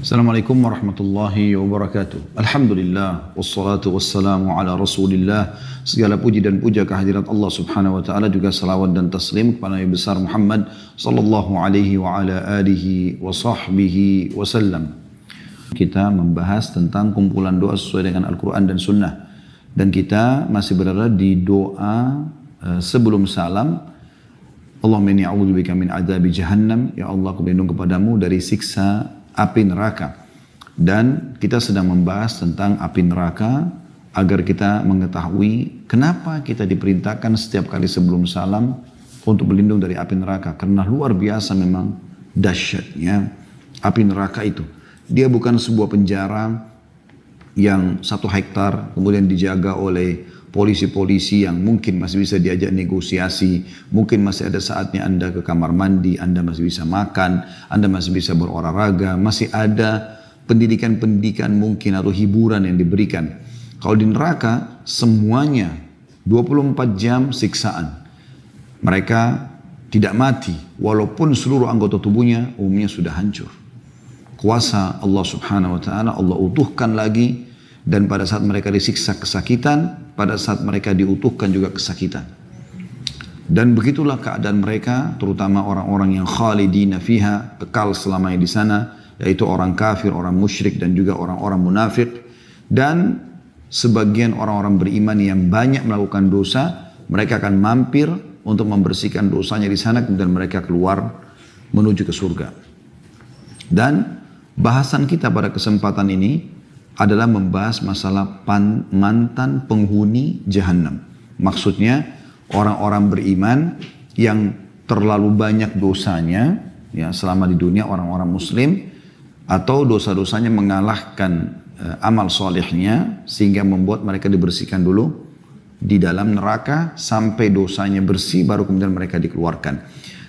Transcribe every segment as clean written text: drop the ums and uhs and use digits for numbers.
Assalamualaikum warahmatullahi wabarakatuh. Alhamdulillah, wassalatu wassalamu ala rasulillah. Segala puji dan puja kehadirat Allah subhanahu wa ta'ala, juga salawat dan taslim kepada Nabi besar Muhammad sallallahu alaihi wa ala alihi wa sahbihi wasallam. Kita membahas tentang kumpulan doa sesuai dengan Al-Quran dan Sunnah. Dan kita masih berada di doa sebelum salam. Allahumma inni a'udzubika min adzabi jahannam. Ya Allah, aku berlindung kepadamu dari siksa api neraka. Dan kita sedang membahas tentang api neraka agar kita mengetahui kenapa kita diperintahkan setiap kali sebelum salam untuk berlindung dari api neraka. Karena luar biasa memang dahsyatnya api neraka itu. Dia bukan sebuah penjara yang 1 hektar kemudian dijaga oleh polisi-polisi yang mungkin masih bisa diajak negosiasi, mungkin masih ada saatnya Anda ke kamar mandi, Anda masih bisa makan, Anda masih bisa berolahraga, masih ada pendidikan-pendidikan mungkin atau hiburan yang diberikan. Kalau di neraka semuanya 24 jam siksaan. Mereka tidak mati walaupun seluruh anggota tubuhnya umumnya sudah hancur. Kuasa Allah subhanahu wa ta'ala Allah utuhkan lagi. Dan pada saat mereka disiksa kesakitan, pada saat mereka diutuhkan juga kesakitan. Dan begitulah keadaan mereka, terutama orang-orang yang khalidina fiha, kekal selamanya di sana, yaitu orang kafir, orang musyrik, dan juga orang-orang munafik. Dan sebagian orang-orang beriman yang banyak melakukan dosa, mereka akan mampir untuk membersihkan dosanya di sana, kemudian mereka keluar menuju ke surga. Dan bahasan kita pada kesempatan ini adalah membahas masalah mantan penghuni Jahannam. Maksudnya orang-orang beriman yang terlalu banyak dosanya ya selama di dunia, orang-orang muslim, atau dosa-dosanya mengalahkan amal solehnya sehingga membuat mereka dibersihkan dulu di dalam neraka sampai dosanya bersih baru kemudian mereka dikeluarkan.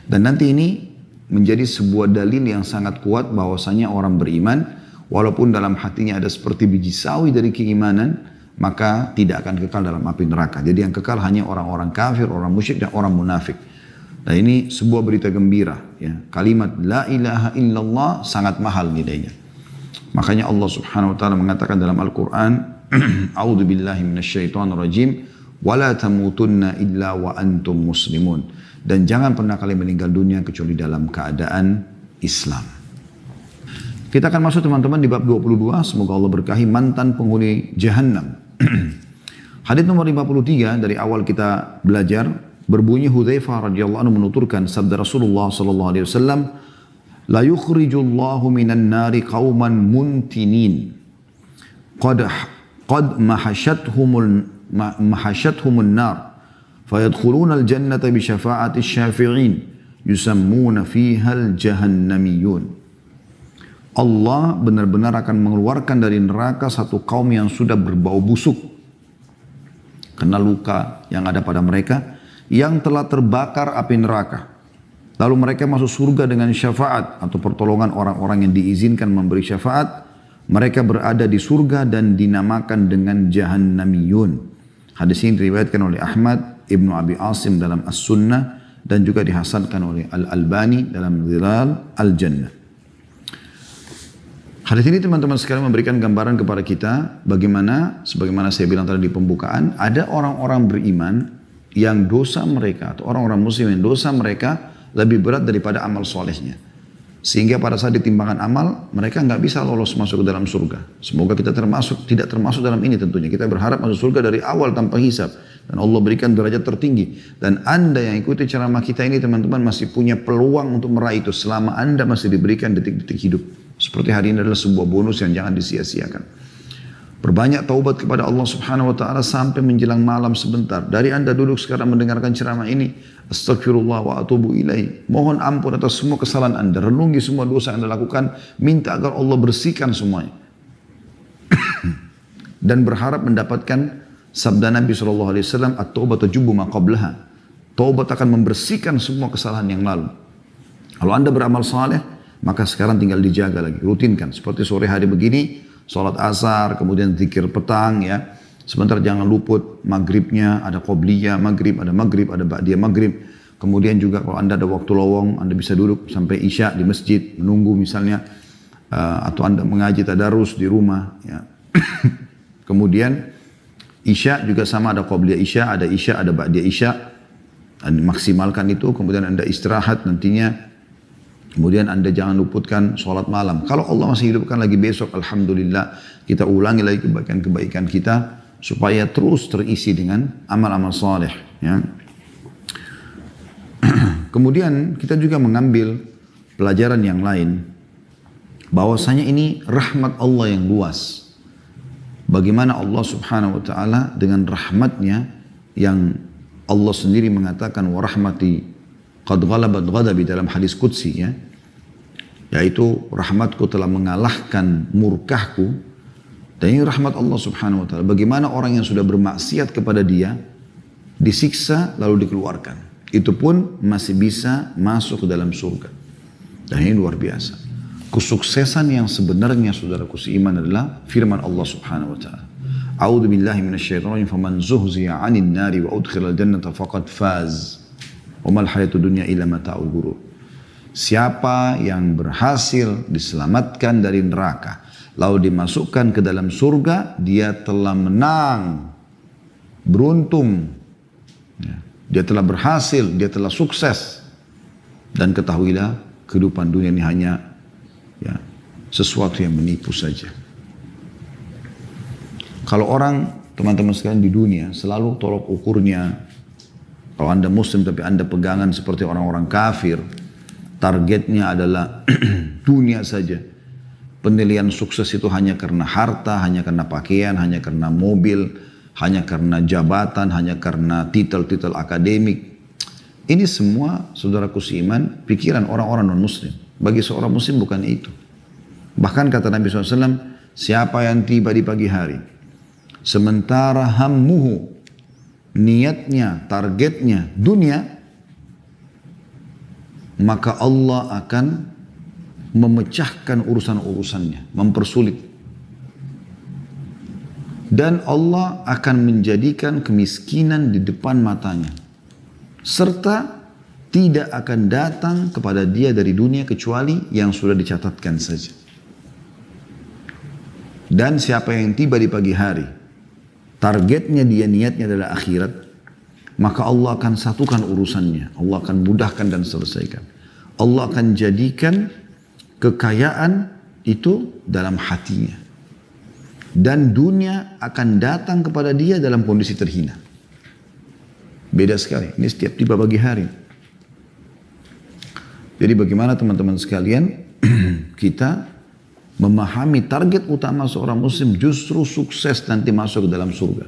Dan nanti ini menjadi sebuah dalil yang sangat kuat bahwasanya orang beriman walaupun dalam hatinya ada seperti biji sawi dari keimanan, maka tidak akan kekal dalam api neraka. Jadi yang kekal hanya orang-orang kafir, orang musyrik, dan orang munafik. Nah ini sebuah berita gembira. Ya. Kalimat la ilaha illallah sangat mahal nilainya. Makanya Allah subhanahu wa ta'ala mengatakan dalam Al-Quran, A'udhu billahi minasyaitonir rajim, wa la tamutunna illa wa antum muslimun. Dan jangan pernah kalian meninggal dunia kecuali dalam keadaan Islam. Kita akan masuk teman-teman di bab 22. Semoga Allah berkahi mantan penghuni Jahannam. Hadits nomor 53 dari awal kita belajar berbunyi Hudzaifah radhiyallahu anhu menuturkan sabda Rasulullah sallallahu alaihi wasallam, la yukhrijullahu minan nari qauman muntinin qad mahashathumun nar fayadkhuluna al-jannata bi syafa'ati asy-syafi'in yusammuna fiha al-jahannamiyun. Allah benar-benar akan mengeluarkan dari neraka satu kaum yang sudah berbau busuk karena luka yang ada pada mereka yang telah terbakar api neraka. Lalu mereka masuk surga dengan syafaat atau pertolongan orang-orang yang diizinkan memberi syafaat. Mereka berada di surga dan dinamakan dengan Jahannamiyun. Hadis ini diriwayatkan oleh Ahmad, Ibnu Abi Asim dalam As-Sunnah dan juga dihasankan oleh Al-Albani dalam Dhilal Al-Jannah. Hadis ini teman-teman sekalian memberikan gambaran kepada kita bagaimana, sebagaimana saya bilang tadi di pembukaan, ada orang-orang beriman yang dosa mereka atau orang-orang muslim yang dosa mereka lebih berat daripada amal solehnya. Sehingga pada saat ditimbangan amal, mereka nggak bisa lolos masuk ke dalam surga. Semoga kita tidak termasuk dalam ini tentunya. Kita berharap masuk surga dari awal tanpa hisab. Dan Allah berikan derajat tertinggi. Dan Anda yang ikuti ceramah kita ini teman-teman masih punya peluang untuk meraih itu selama Anda masih diberikan detik-detik hidup. Seperti hari ini adalah sebuah bonus yang jangan disia-siakan. Berbanyak taubat kepada Allah subhanahu wa ta'ala sampai menjelang malam sebentar. Dari Anda duduk sekarang mendengarkan ceramah ini, astagfirullah wa atubu ilaih. Mohon ampun atas semua kesalahan Anda. Renungi semua dosa yang Anda lakukan. Minta agar Allah bersihkan semuanya. Dan berharap mendapatkan sabda Nabi SAW, at-taubat tajubu ma qablaha. Taubat akan membersihkan semua kesalahan yang lalu. Kalau Anda beramal saleh, maka sekarang tinggal dijaga lagi, rutinkan. Seperti sore hari begini, sholat asar, kemudian zikir petang ya. Sebentar jangan luput maghribnya, ada qobliyah maghrib, ada ba'diyah maghrib. Kemudian juga kalau Anda ada waktu lowong, Anda bisa duduk sampai isya di masjid, menunggu misalnya atau Anda mengaji tadarus di rumah. Ya. Kemudian Isya juga sama, ada Qobliyah Isya, ada Ba'diyah Isya. Anda maksimalkan itu, kemudian Anda istirahat nantinya. Kemudian Anda jangan luputkan sholat malam. Kalau Allah masih hidupkan lagi besok, Alhamdulillah, kita ulangi lagi kebaikan-kebaikan kita, supaya terus terisi dengan amal-amal saleh. Ya. Kemudian kita juga mengambil pelajaran yang lain, bahwasanya ini rahmat Allah yang luas. Bagaimana Allah subhanahu wa ta'ala dengan rahmatnya yang Allah sendiri mengatakan wa rahmati qad ghalabat ghadabi dalam hadis qudsi, ya, yaitu rahmatku telah mengalahkan murkahku. Dan ini rahmat Allah subhanahu wa ta'ala. Bagaimana orang yang sudah bermaksiat kepada dia disiksa lalu dikeluarkan, itu pun masih bisa masuk ke dalam surga. Dan ini luar biasa. Kesuksesan yang sebenarnya, saudaraku seiman, adalah firman Allah subhanahu wa ta'ala. A'udhu billahi minasyaitonir rajim, faman zuhziya 'anil nari wa udkhilal jannata faqad faz. Wa mal hayatud dunya illa mata'ul ghurur. Siapa yang berhasil diselamatkan dari neraka lalu dimasukkan ke dalam surga, dia telah menang, beruntung. Ya. Dia telah berhasil, dia telah sukses. Dan ketahuilah, kehidupan dunia ini hanya ya, sesuatu yang menipu saja. Kalau orang, teman-teman sekalian di dunia, selalu tolok ukurnya, kalau Anda muslim tapi Anda pegangan seperti orang-orang kafir, targetnya adalah dunia saja. Penilaian sukses itu hanya karena harta, hanya karena pakaian, hanya karena mobil, hanya karena jabatan, hanya karena titel-titel akademik. Ini semua, saudaraku seiman, pikiran orang-orang non-muslim. Bagi seorang muslim bukan itu. Bahkan kata Nabi SAW, siapa yang tiba di pagi hari, sementara hammuhu, niatnya, targetnya dunia, maka Allah akan memecahkan urusan-urusannya, mempersulit. Dan Allah akan menjadikan kemiskinan di depan matanya. Serta tidak akan datang kepada dia dari dunia kecuali yang sudah dicatatkan saja. Dan siapa yang tiba di pagi hari, targetnya dia, niatnya adalah akhirat, maka Allah akan satukan urusannya. Allah akan mudahkan dan selesaikan. Allah akan jadikan kekayaan itu dalam hatinya. Dan dunia akan datang kepada dia dalam kondisi terhina. Beda sekali. Ini setiap tiba pagi hari. Jadi bagaimana teman-teman sekalian kita memahami target utama seorang muslim justru sukses nanti masuk ke dalam surga.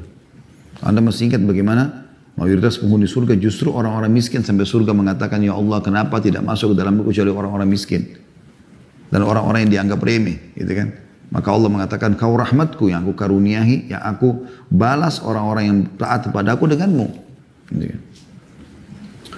Anda masih ingat bagaimana mayoritas penghuni surga justru orang-orang miskin, sampai surga mengatakan, ya Allah, kenapa tidak masuk ke dalam kecuali orang-orang miskin dan orang-orang yang dianggap remeh, gitu kan? Maka Allah mengatakan, kau rahmatku yang aku karuniahi, yang aku balas orang-orang yang taat kepadaku denganmu. Gitu kan?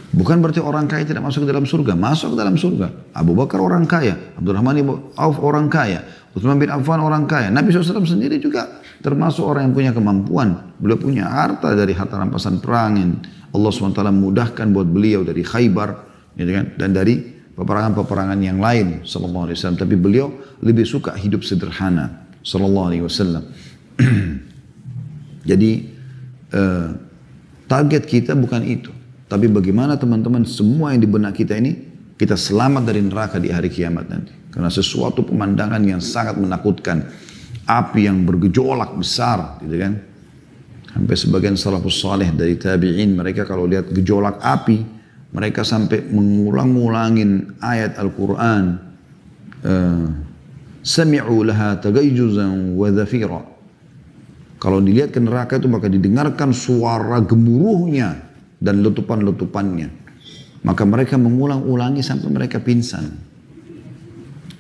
Bukan berarti orang kaya tidak masuk ke dalam surga. Masuk ke dalam surga. Abu Bakar orang kaya, Abdurrahman bin Auf orang kaya, Utsman bin Affan orang kaya. Nabi SAW sendiri juga termasuk orang yang punya kemampuan. Beliau punya harta dari harta rampasan perang yang Allah SWT mudahkan buat beliau dari Khaybar, gitu kan? Dan dari peperangan-peperangan yang lain sallallahu alaihi wasallam. Tapi beliau lebih suka hidup sederhana sallallahu alaihi wasallam. Jadi target kita bukan itu. Tapi bagaimana teman-teman semua yang di benak kita ini, kita selamat dari neraka di hari kiamat nanti. Karena sesuatu pemandangan yang sangat menakutkan. Api yang bergejolak besar, gitu kan. Sampai sebagian salafus saleh dari tabi'in, mereka kalau lihat gejolak api, mereka sampai mengulang-ulangin ayat Al-Quran. Sami'u laha tagayjuzan wa dhafira. Kalau dilihat ke neraka itu maka didengarkan suara gemuruhnya dan letupan-letupannya. Maka mereka mengulang-ulangi sampai mereka pingsan.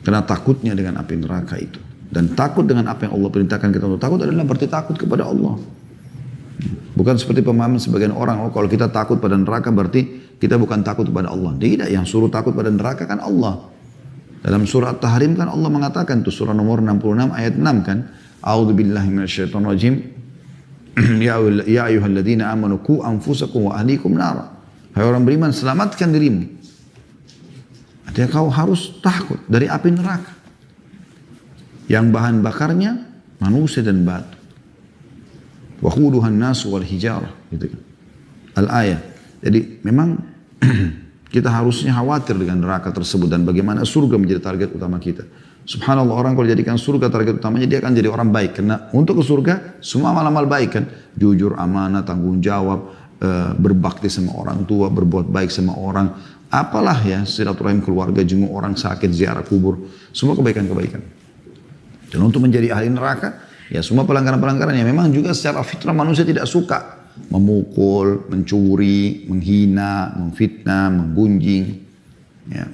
Karena takutnya dengan api neraka itu. Dan takut dengan apa yang Allah perintahkan kita untuk takut adalah berarti takut kepada Allah. Bukan seperti pemahaman sebagian orang, oh kalau kita takut pada neraka berarti kita bukan takut kepada Allah. Tidak, yang suruh takut pada neraka kan Allah. Dalam surah At-Tahrim kan Allah mengatakan, itu surah nomor 66 ayat 6 kan. A'udzu billahi minasyaitonir rajim. Ya ayyuhalladzina amanu qu anfusakum wa ahlikum nara. Hai orang beriman, selamatkan dirimu. Artinya kau harus takut dari api neraka. Yang bahan bakarnya manusia dan batu. Waquduhan nasu wal hijarah. Gitu kan. Al-ayah. Jadi memang kita harusnya khawatir dengan neraka tersebut dan bagaimana surga menjadi target utama kita. Subhanallah, orang kalau jadikan surga target utamanya, dia akan jadi orang baik. Karena untuk ke surga semua amal-amal baik kan. Jujur, amanah, tanggung jawab, berbakti sama orang tua, berbuat baik sama orang. Apalah ya, silaturahim keluarga, jenguk orang sakit, ziarah kubur. Semua kebaikan-kebaikan. Dan untuk menjadi ahli neraka, ya semua pelanggaran-pelanggaran yang memang juga secara fitrah manusia tidak suka. Memukul, mencuri, menghina, memfitnah, menggunjing. Ya.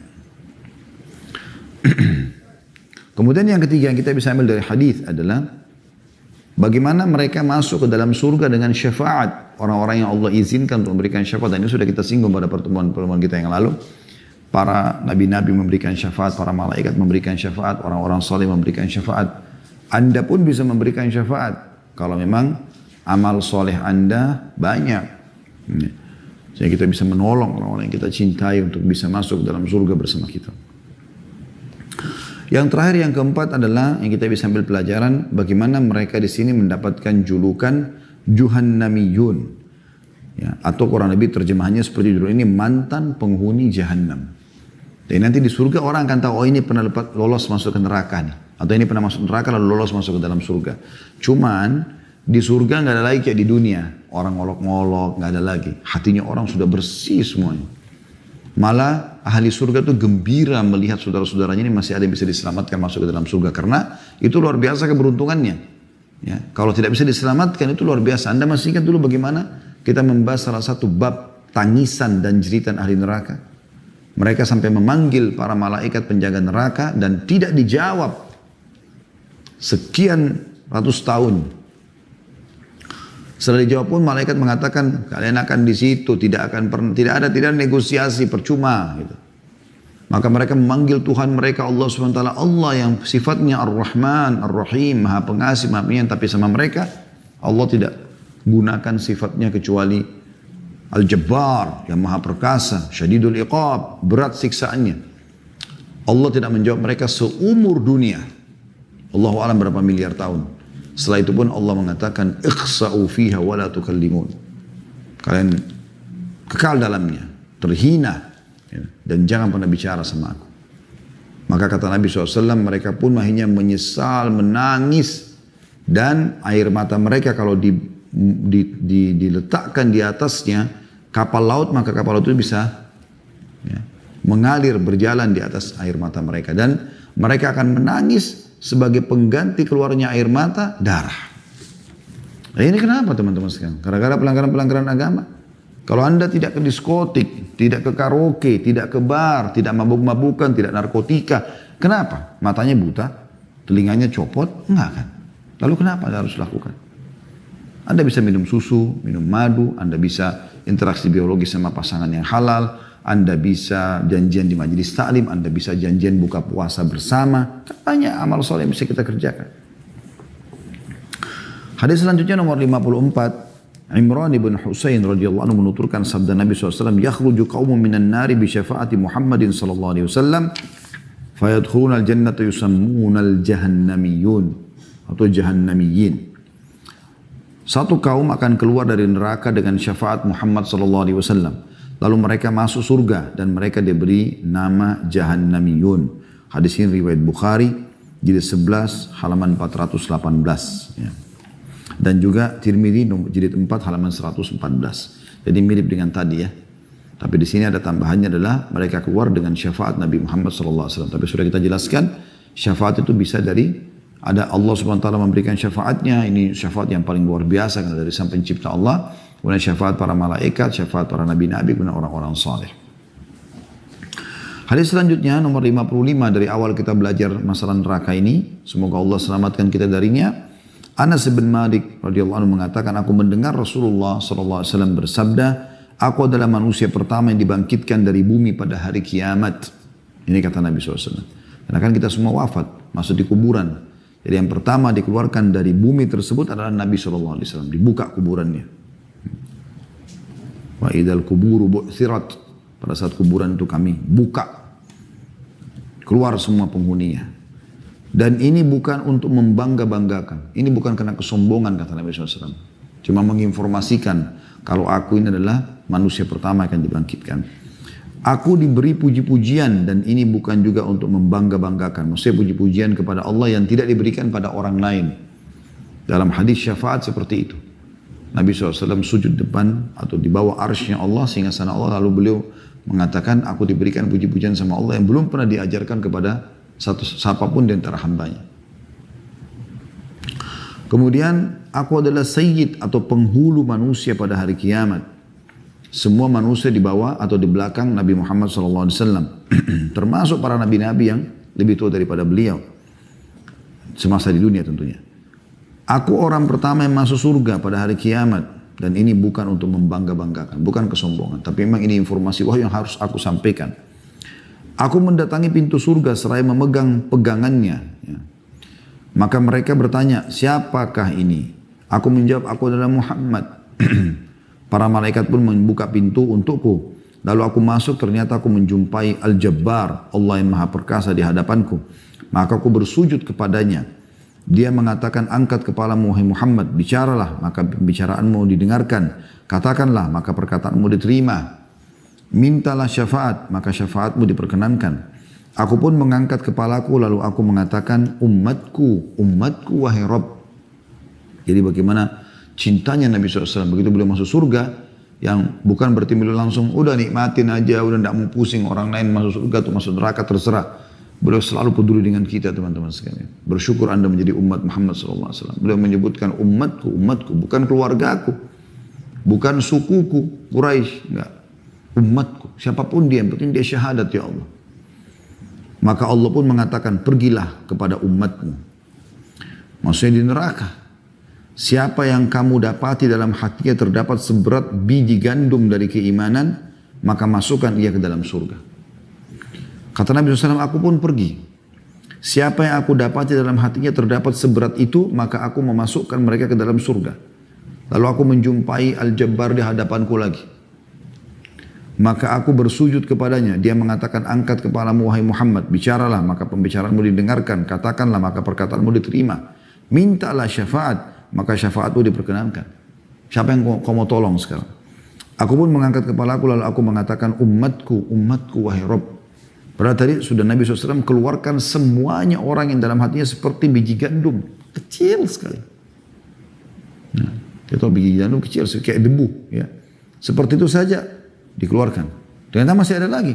Kemudian yang ketiga yang kita bisa ambil dari hadis adalah bagaimana mereka masuk ke dalam surga dengan syafaat. Orang-orang yang Allah izinkan untuk memberikan syafaat. Dan ini sudah kita singgung pada pertemuan-pertemuan kita yang lalu. Para nabi-nabi memberikan syafaat, para malaikat memberikan syafaat, orang-orang saleh memberikan syafaat. Anda pun bisa memberikan syafaat kalau memang amal soleh Anda banyak. Sehingga kita bisa menolong orang-orang yang kita cintai untuk bisa masuk dalam surga bersama kita. Yang terakhir, yang keempat adalah yang kita bisa ambil pelajaran bagaimana mereka di sini mendapatkan julukan Juhannamiyun. Ya, atau kurang lebih terjemahannya seperti judul ini, mantan penghuni Jahannam. Dan nanti di surga orang akan tahu, oh ini pernah lolos masuk ke neraka nih. Atau ini pernah masuk neraka lalu lolos masuk ke dalam surga. Cuman di surga nggak ada lagi kayak di dunia. Orang ngolok-ngolok, nggak ada lagi. Hatinya orang sudah bersih semuanya. Malah ahli surga itu gembira melihat saudara-saudaranya ini masih ada yang bisa diselamatkan masuk ke dalam surga. Karena itu luar biasa keberuntungannya. Ya, kalau tidak bisa diselamatkan itu luar biasa. Anda masih ingat dulu bagaimana kita membahas salah satu bab tangisan dan jeritan ahli neraka. Mereka sampai memanggil para malaikat penjaga neraka dan tidak dijawab. Sekian ratus tahun. Setelah dijawab pun malaikat mengatakan kalian akan di situ, tidak ada negosiasi, percuma gitu. Maka mereka memanggil Tuhan mereka Allah SWT, Allah yang sifatnya Ar-Rahman, Ar-Rahim, Maha Pengasih, Maha Penyayang, tapi sama mereka Allah tidak gunakan sifatnya kecuali Al-Jabbar yang Maha Perkasa, Syadidul Iqab, berat siksaannya. Allah tidak menjawab mereka seumur dunia. Allahu a'lam berapa miliar tahun. Setelah itu pun Allah mengatakan ikhsa'u fiha wa la tukallimun. Kalian kekal dalamnya, terhina ya, dan jangan pernah bicara sama aku. Maka kata Nabi SAW, mereka pun akhirnya menyesal, menangis, dan air mata mereka kalau diletakkan di atasnya kapal laut, maka kapal laut itu bisa ya, mengalir, berjalan di atas air mata mereka. Dan mereka akan menangis sebagai pengganti keluarnya air mata, darah. Nah ini kenapa teman-teman sekalian? Gara-gara pelanggaran-pelanggaran agama. Kalau Anda tidak ke diskotik, tidak ke karaoke, tidak ke bar, tidak mabuk-mabukan, tidak narkotika. Kenapa? Matanya buta, telinganya copot? Enggak kan? Lalu kenapa Anda harus lakukan? Anda bisa minum susu, minum madu, Anda bisa interaksi biologis sama pasangan yang halal, Anda bisa janjian di majelis taklim, Anda bisa janjian buka puasa bersama. Kan banyak amal soleh yang bisa kita kerjakan. Hadis selanjutnya nomor 54. Imran ibn Husain radhiyallahu anhu menuturkan sabda Nabi SAW, yakhruju qaumun minan nari bi syafaati Muhammadin sallallahu alaihi wasallam fayadkhuluna al-jannata yusammuna al-jahannamiyun atau jahannamiyin. Satu kaum akan keluar dari neraka dengan syafaat Muhammad sallallahu alaihi wasallam. Lalu mereka masuk surga dan mereka diberi nama Jahannamiyun. Hadis ini riwayat Bukhari, jilid 11 halaman 418. Ya. Dan juga Tirmidzi jilid 4 halaman 114. Jadi mirip dengan tadi ya. Tapi di sini ada tambahannya adalah mereka keluar dengan syafaat Nabi Muhammad SAW. Tapi sudah kita jelaskan syafaat itu bisa dari ada Allah SWT memberikan syafaatnya. Ini syafaat yang paling luar biasa karena dari sang pencipta Allah. Kemudian syafaat para malaikat, syafaat para nabi-nabi, kemudian orang-orang saleh. Hadis selanjutnya nomor 55 dari awal kita belajar masalah neraka ini. Semoga Allah selamatkan kita darinya. Anas bin Malik radhiyallahu anhu mengatakan, aku mendengar Rasulullah SAW bersabda, aku adalah manusia pertama yang dibangkitkan dari bumi pada hari kiamat. Ini kata Nabi SAW. Karena kan kita semua wafat, masuk di kuburan. Jadi yang pertama dikeluarkan dari bumi tersebut adalah Nabi SAW. Dibuka kuburannya. Wa idal kuburu bu'thirat. Pada saat kuburan itu kami buka. Keluar semua penghuninya. Dan ini bukan untuk membangga-banggakan. Ini bukan karena kesombongan kata Nabi SAW. Cuma menginformasikan kalau aku ini adalah manusia pertama yang akan dibangkitkan. Aku diberi puji-pujian dan ini bukan juga untuk membangga-banggakan. Maksudnya puji-pujian kepada Allah yang tidak diberikan pada orang lain. Dalam hadis syafaat seperti itu. Nabi SAW sujud depan atau di bawah arsy Allah, singgasana Allah, lalu beliau mengatakan, aku diberikan puji-pujian sama Allah yang belum pernah diajarkan kepada siapapun di antara hambanya. Kemudian, aku adalah sayyid atau penghulu manusia pada hari kiamat. Semua manusia di bawah atau di belakang Nabi Muhammad SAW. Termasuk para nabi-nabi yang lebih tua daripada beliau. Semasa di dunia tentunya. Aku orang pertama yang masuk surga pada hari kiamat. Dan ini bukan untuk membangga-banggakan, bukan kesombongan. Tapi memang ini informasi wahyu yang harus aku sampaikan. Aku mendatangi pintu surga seraya memegang pegangannya. Ya. Maka mereka bertanya, siapakah ini? Aku menjawab, aku adalah Muhammad. Para malaikat pun membuka pintu untukku. Lalu aku masuk, ternyata aku menjumpai Al-Jabbar, Allah yang maha perkasa di hadapanku. Maka aku bersujud kepadanya. Dia mengatakan, angkat kepalamu wahai Muhammad, bicaralah, maka pembicaraanmu didengarkan. Katakanlah, maka perkataanmu diterima. Mintalah syafaat, maka syafaatmu diperkenankan. Aku pun mengangkat kepalaku, lalu aku mengatakan, umatku, umatku wahai Rabb. Jadi bagaimana cintanya Nabi SAW, begitu beliau masuk surga, yang bukan berarti beliau langsung, udah nikmatin aja, udah tidak mau pusing orang lain masuk surga atau masuk neraka, terserah. Beliau selalu peduli dengan kita teman-teman sekalian. Bersyukur Anda menjadi umat Muhammad SAW. Beliau menyebutkan umatku, umatku, bukan keluargaku, bukan sukuku, Quraisy, enggak. Umatku, siapapun dia, yang penting dia syahadat ya Allah. Maka Allah pun mengatakan, pergilah kepada umatmu. Maksudnya di neraka. Siapa yang kamu dapati dalam hatinya terdapat seberat biji gandum dari keimanan, maka masukkan ia ke dalam surga. Kata Nabi SAW, aku pun pergi. Siapa yang aku dapati dalam hatinya terdapat seberat itu, maka aku memasukkan mereka ke dalam surga. Lalu aku menjumpai Al-Jabbar di hadapanku lagi. Maka aku bersujud kepadanya. Dia mengatakan, angkat kepalamu wahai Muhammad, bicaralah, maka pembicaraanmu didengarkan. Katakanlah, maka perkataanmu diterima. Mintalah syafaat, maka syafaatmu diperkenankan. Siapa yang kau mau tolong sekarang? Aku pun mengangkat kepalaku, lalu aku mengatakan, umatku, umatku wahai Rabb. Padahal tadi sudah Nabi SAW keluarkan semuanya orang yang dalam hatinya seperti biji gandum. Kecil sekali. Nah, kita tahu biji gandum kecil, kayak debu. Ya. Seperti itu saja dikeluarkan. Ternyata masih ada lagi.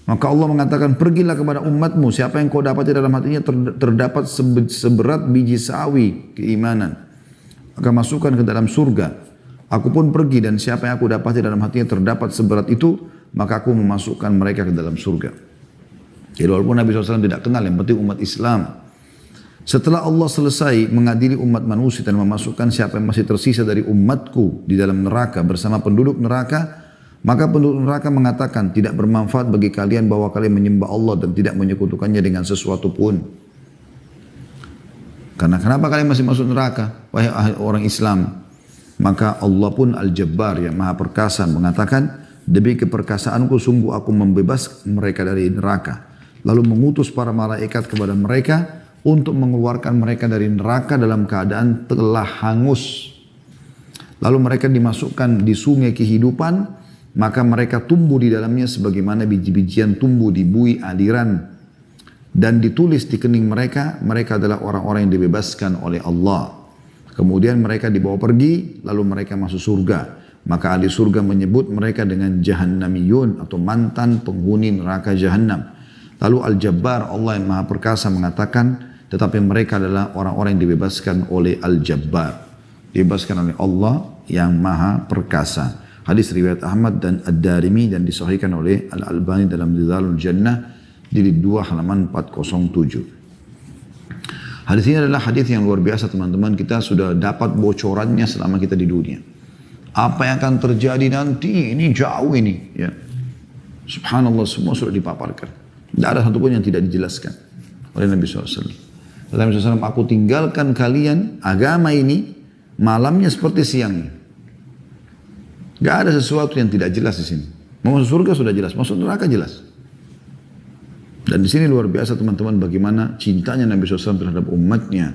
Maka Allah mengatakan, pergilah kepada umatmu. Siapa yang kau dapati dalam hatinya terdapat seberat biji sawi keimanan. Maka masukkan ke dalam surga. Aku pun pergi dan siapa yang aku dapati dalam hatinya terdapat seberat itu, maka aku memasukkan mereka ke dalam surga. Jadi walaupun Nabi SAW tidak kenal, yang penting umat Islam. Setelah Allah selesai mengadili umat manusia dan memasukkan siapa yang masih tersisa dari umatku di dalam neraka bersama penduduk neraka, maka penduduk neraka mengatakan, tidak bermanfaat bagi kalian bahwa kalian menyembah Allah dan tidak menyekutukannya dengan sesuatu pun. Karena kenapa kalian masih masuk neraka, wahai orang Islam? Maka Allah pun Al-Jabbar yang maha perkasa mengatakan, demi keperkasaanku sungguh aku membebaskan mereka dari neraka. Lalu mengutus para malaikat kepada mereka untuk mengeluarkan mereka dari neraka dalam keadaan telah hangus. Lalu mereka dimasukkan di sungai kehidupan, maka mereka tumbuh di dalamnya sebagaimana biji-bijian tumbuh di bui aliran. Dan ditulis di kening mereka, mereka adalah orang-orang yang dibebaskan oleh Allah. Kemudian mereka dibawa pergi, lalu mereka masuk surga. Maka ahli surga menyebut mereka dengan jahannamiyun atau mantan penghuni neraka jahannam. Lalu Al-Jabbar, Allah yang maha perkasa mengatakan, tetapi mereka adalah orang-orang yang dibebaskan oleh Al-Jabbar. Dibebaskan oleh Allah yang maha perkasa. Hadis riwayat Ahmad dan Ad-Darimi dan disahihkan oleh Al-Albani dalam Dzalul Jannah di 2 halaman 407. Hadis ini adalah hadis yang luar biasa teman-teman. Kita sudah dapat bocorannya selama kita di dunia. Apa yang akan terjadi nanti, ini jauh ini. Ya. Subhanallah, semua sudah dipaparkan. Tidak ada satupun yang tidak dijelaskan oleh Nabi SAW. Nabi SAW, aku tinggalkan kalian agama ini malamnya seperti siangnya. Gak ada sesuatu yang tidak jelas di sini. Mau masuk surga sudah jelas, masuk neraka jelas. Dan di sini luar biasa teman-teman bagaimana cintanya Nabi SAW terhadap umatnya.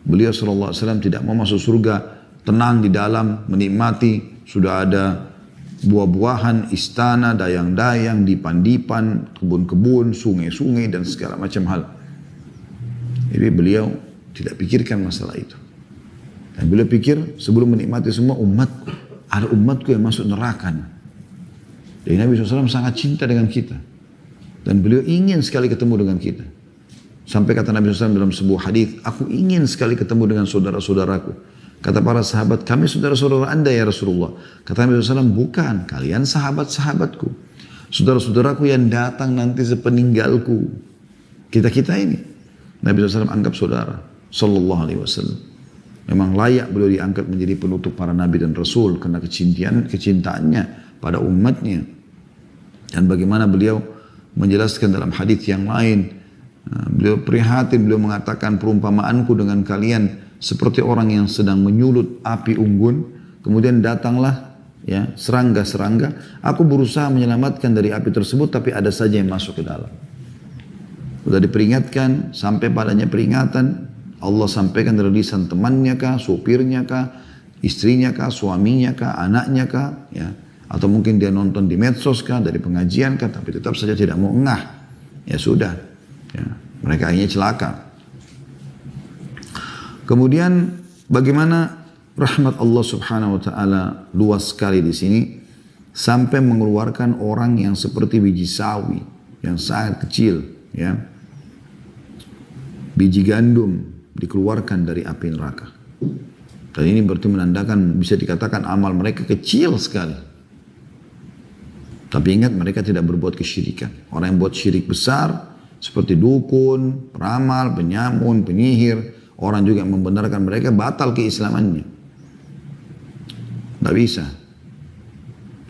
Beliau SAW tidak mau masuk surga, tenang di dalam, menikmati, sudah ada buah-buahan, istana, dayang-dayang, dipan-dipan, kebun-kebun, sungai-sungai dan segala macam hal. Jadi beliau tidak pikirkan masalah itu. Dan beliau pikir sebelum menikmati semua umatku, ada umatku yang masuk neraka. Jadi Nabi SAW sangat cinta dengan kita. Dan beliau ingin sekali ketemu dengan kita. Sampai kata Nabi SAW dalam sebuah hadis, aku ingin sekali ketemu dengan saudara-saudaraku. Kata para sahabat, kami saudara-saudara anda ya Rasulullah. Kata Nabi SAW, bukan, kalian sahabat-sahabatku. Saudara-saudaraku yang datang nanti sepeninggalku. Kita-kita ini. Nabi SAW anggap saudara. Sallallahu alaihi wasallam. Memang layak beliau diangkat menjadi penutup para nabi dan rasul. Karena kecintaannya pada umatnya. Dan bagaimana beliau menjelaskan dalam hadis yang lain. Beliau prihatin, beliau mengatakan perumpamaanku dengan kalian seperti orang yang sedang menyulut api unggun. Kemudian datanglah ya serangga-serangga. Aku berusaha menyelamatkan dari api tersebut tapi ada saja yang masuk ke dalam. Sudah diperingatkan, sampai padanya peringatan, Allah sampaikan dari lisan temannya kah, supirnya kah, istrinya kah, suaminya kah, anaknya kah, ya. Atau mungkin dia nonton di medsos kah, dari pengajian kah, tapi tetap saja tidak mau engah. Ya sudah, ya. Mereka akhirnya celaka. Kemudian bagaimana rahmat Allah Subhanahu wa taala luas sekali di sini sampai mengeluarkan orang yang seperti biji sawi yang sangat kecil, ya. Biji gandum dikeluarkan dari api neraka. Dan ini berarti menandakan bisa dikatakan amal mereka kecil sekali. Tapi ingat mereka tidak berbuat kesyirikan. Orang yang buat syirik besar seperti dukun, peramal, penyamun, penyihir, orang juga yang membenarkan mereka batal keislamannya. Tidak bisa.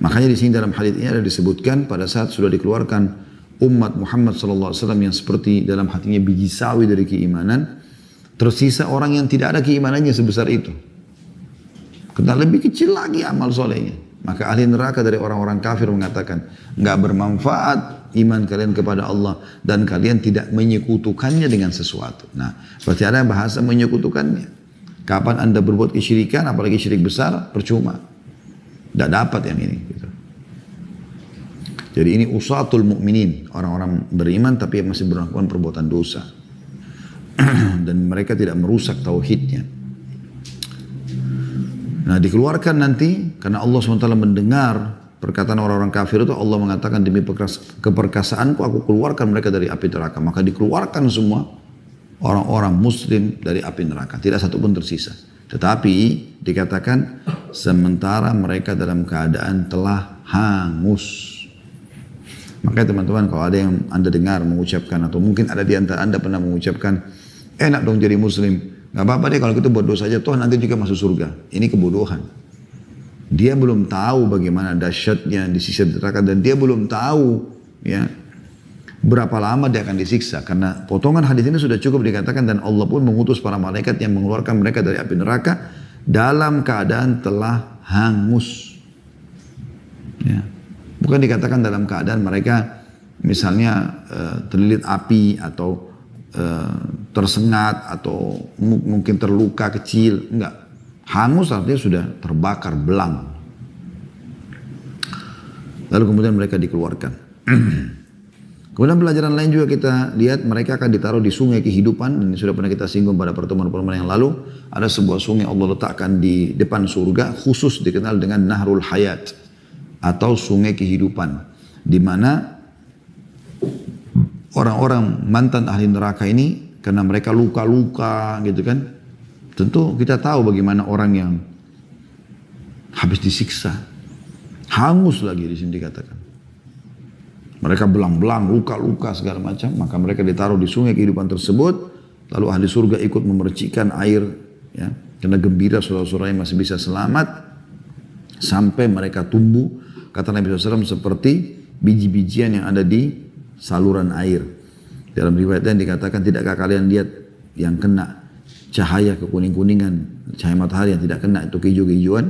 Makanya di sini dalam hadits ini ada disebutkan pada saat sudah dikeluarkan umat Muhammad SAW yang seperti dalam hatinya biji sawi dari keimanan, tersisa orang yang tidak ada keimanannya sebesar itu. Karena lebih kecil lagi amal solehnya. Maka ahli neraka dari orang-orang kafir mengatakan, nggak bermanfaat iman kalian kepada Allah dan kalian tidak menyekutukannya dengan sesuatu. Nah, berarti ada bahasa menyekutukannya. Kapan anda berbuat kesyirikan, apalagi syirik besar, percuma. Tidak dapat yang ini. Gitu. Jadi ini usatul mu'minin, orang-orang beriman tapi masih melakukan perbuatan dosa. Dan mereka tidak merusak tauhidnya. Nah dikeluarkan nanti, karena Allah SWT mendengar perkataan orang-orang kafir itu, Allah mengatakan demi keperkasaanku aku keluarkan mereka dari api neraka. Maka dikeluarkan semua orang-orang muslim dari api neraka. Tidak satu pun tersisa. Tetapi dikatakan sementara mereka dalam keadaan telah hangus. Makanya teman-teman kalau ada yang anda dengar mengucapkan atau mungkin ada di antara anda pernah mengucapkan enak dong jadi muslim, gak apa-apa deh kalau kita buat dosa aja toh nanti juga masuk surga. Ini kebodohan. Dia belum tahu bagaimana dahsyatnya di sisi neraka dan dia belum tahu ya berapa lama dia akan disiksa. Karena potongan hadis ini sudah cukup dikatakan dan Allah pun mengutus para malaikat yang mengeluarkan mereka dari api neraka dalam keadaan telah hangus. Ya. Bukan dikatakan dalam keadaan mereka misalnya terlilit api atau tersengat atau mungkin terluka kecil. Enggak. Hangus artinya sudah terbakar, belang. Lalu kemudian mereka dikeluarkan. Kemudian pelajaran lain juga kita lihat mereka akan ditaruh di sungai kehidupan. Dan sudah pernah kita singgung pada pertemuan-pertemuan yang lalu. Ada sebuah sungai Allah letakkan di depan surga khusus dikenal dengan Nahrul Hayat. Atau sungai kehidupan, di mana orang-orang mantan ahli neraka ini karena mereka luka-luka gitu kan, tentu kita tahu bagaimana orang yang habis disiksa, hangus lagi di sini dikatakan. Mereka belang-belang, luka-luka segala macam, maka mereka ditaruh di sungai kehidupan tersebut, lalu ahli surga ikut memercikan air, ya, karena gembira saudara-saudara yang masih bisa selamat sampai mereka tumbuh. Kata Nabi SAW seperti biji-bijian yang ada di saluran air. Dalam riwayat lain dikatakan tidakkah kalian lihat yang kena cahaya kekuning-kuningan, cahaya matahari yang tidak kena itu kehijau-hijauan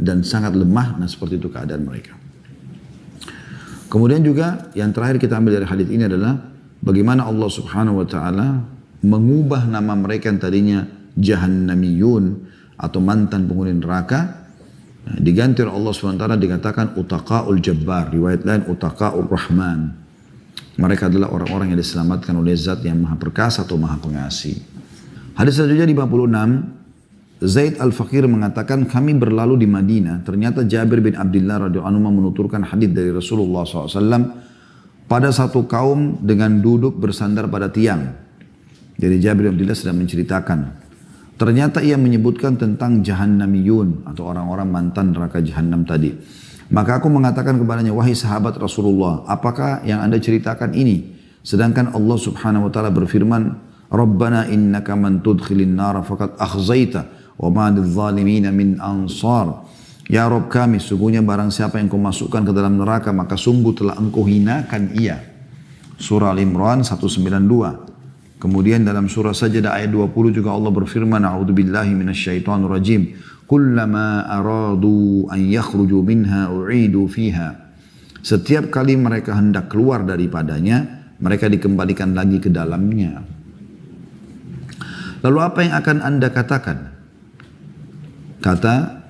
dan sangat lemah. Nah seperti itu keadaan mereka. Kemudian juga yang terakhir kita ambil dari hadits ini adalah bagaimana Allah Subhanahu wa taala mengubah nama mereka yang tadinya jahannamiyun atau mantan penghuni neraka, diganti oleh Allah Subhanahu wa taala dikatakan utaqaul jabbar, riwayat lain utaqaul rahman. Mereka adalah orang-orang yang diselamatkan oleh Zat yang Maha Perkasa atau Maha Pengasih. Hadis selanjutnya di 56, Zaid al-Faqir mengatakan kami berlalu di Madinah, ternyata Jabir bin Abdullah radhiyallahu anhu menuturkan hadis dari Rasulullah SAW pada satu kaum dengan duduk bersandar pada tiang. Jadi Jabir bin Abdullah sedang menceritakan. Ternyata ia menyebutkan tentang jahannamiyun atau orang-orang mantan neraka jahannam tadi. Maka aku mengatakan kepadanya, wahai sahabat Rasulullah, apakah yang anda ceritakan ini? Sedangkan Allah Subhanahu wa taala berfirman, Rabbana innaka man tudkhilin nara faqad akhzaita wa ma lidh-dhalimin min ansar. Ya Rabb kami, sungguhnya barang siapa yang kau masukkan ke dalam neraka, maka sungguh telah engkau hinakan ia. Surah Al-Imran 192. Kemudian dalam surah Sajdah ayat 20 juga Allah berfirman, A'udzubillahi minasyaitonir rajim. Kullama aradu an yakhruju minha u'idu fiha. Setiap kali mereka hendak keluar daripadanya, mereka dikembalikan lagi ke dalamnya. Lalu apa yang akan anda katakan? Kata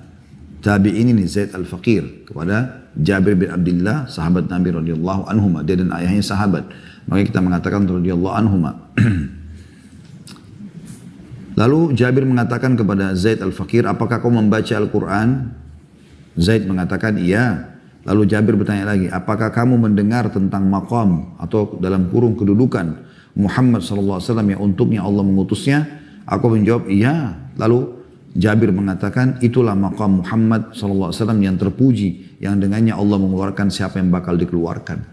tabi'in ini Zaid al-Faqir kepada Jabir bin Abdullah, sahabat Nabi radhiyallahu anhuma, dia dan ayahnya sahabat. Maka kita mengatakan radhiyallahu anhuma. Lalu Jabir mengatakan kepada Zaid al-Faqir, apakah kau membaca Al-Quran? Zaid mengatakan iya. Lalu Jabir bertanya lagi, apakah kamu mendengar tentang maqam atau dalam kurung kedudukan Muhammad SAW yang untuknya Allah mengutusnya? Aku menjawab iya. Lalu Jabir mengatakan itulah maqam Muhammad SAW yang terpuji, yang dengannya Allah mengeluarkan siapa yang bakal dikeluarkan.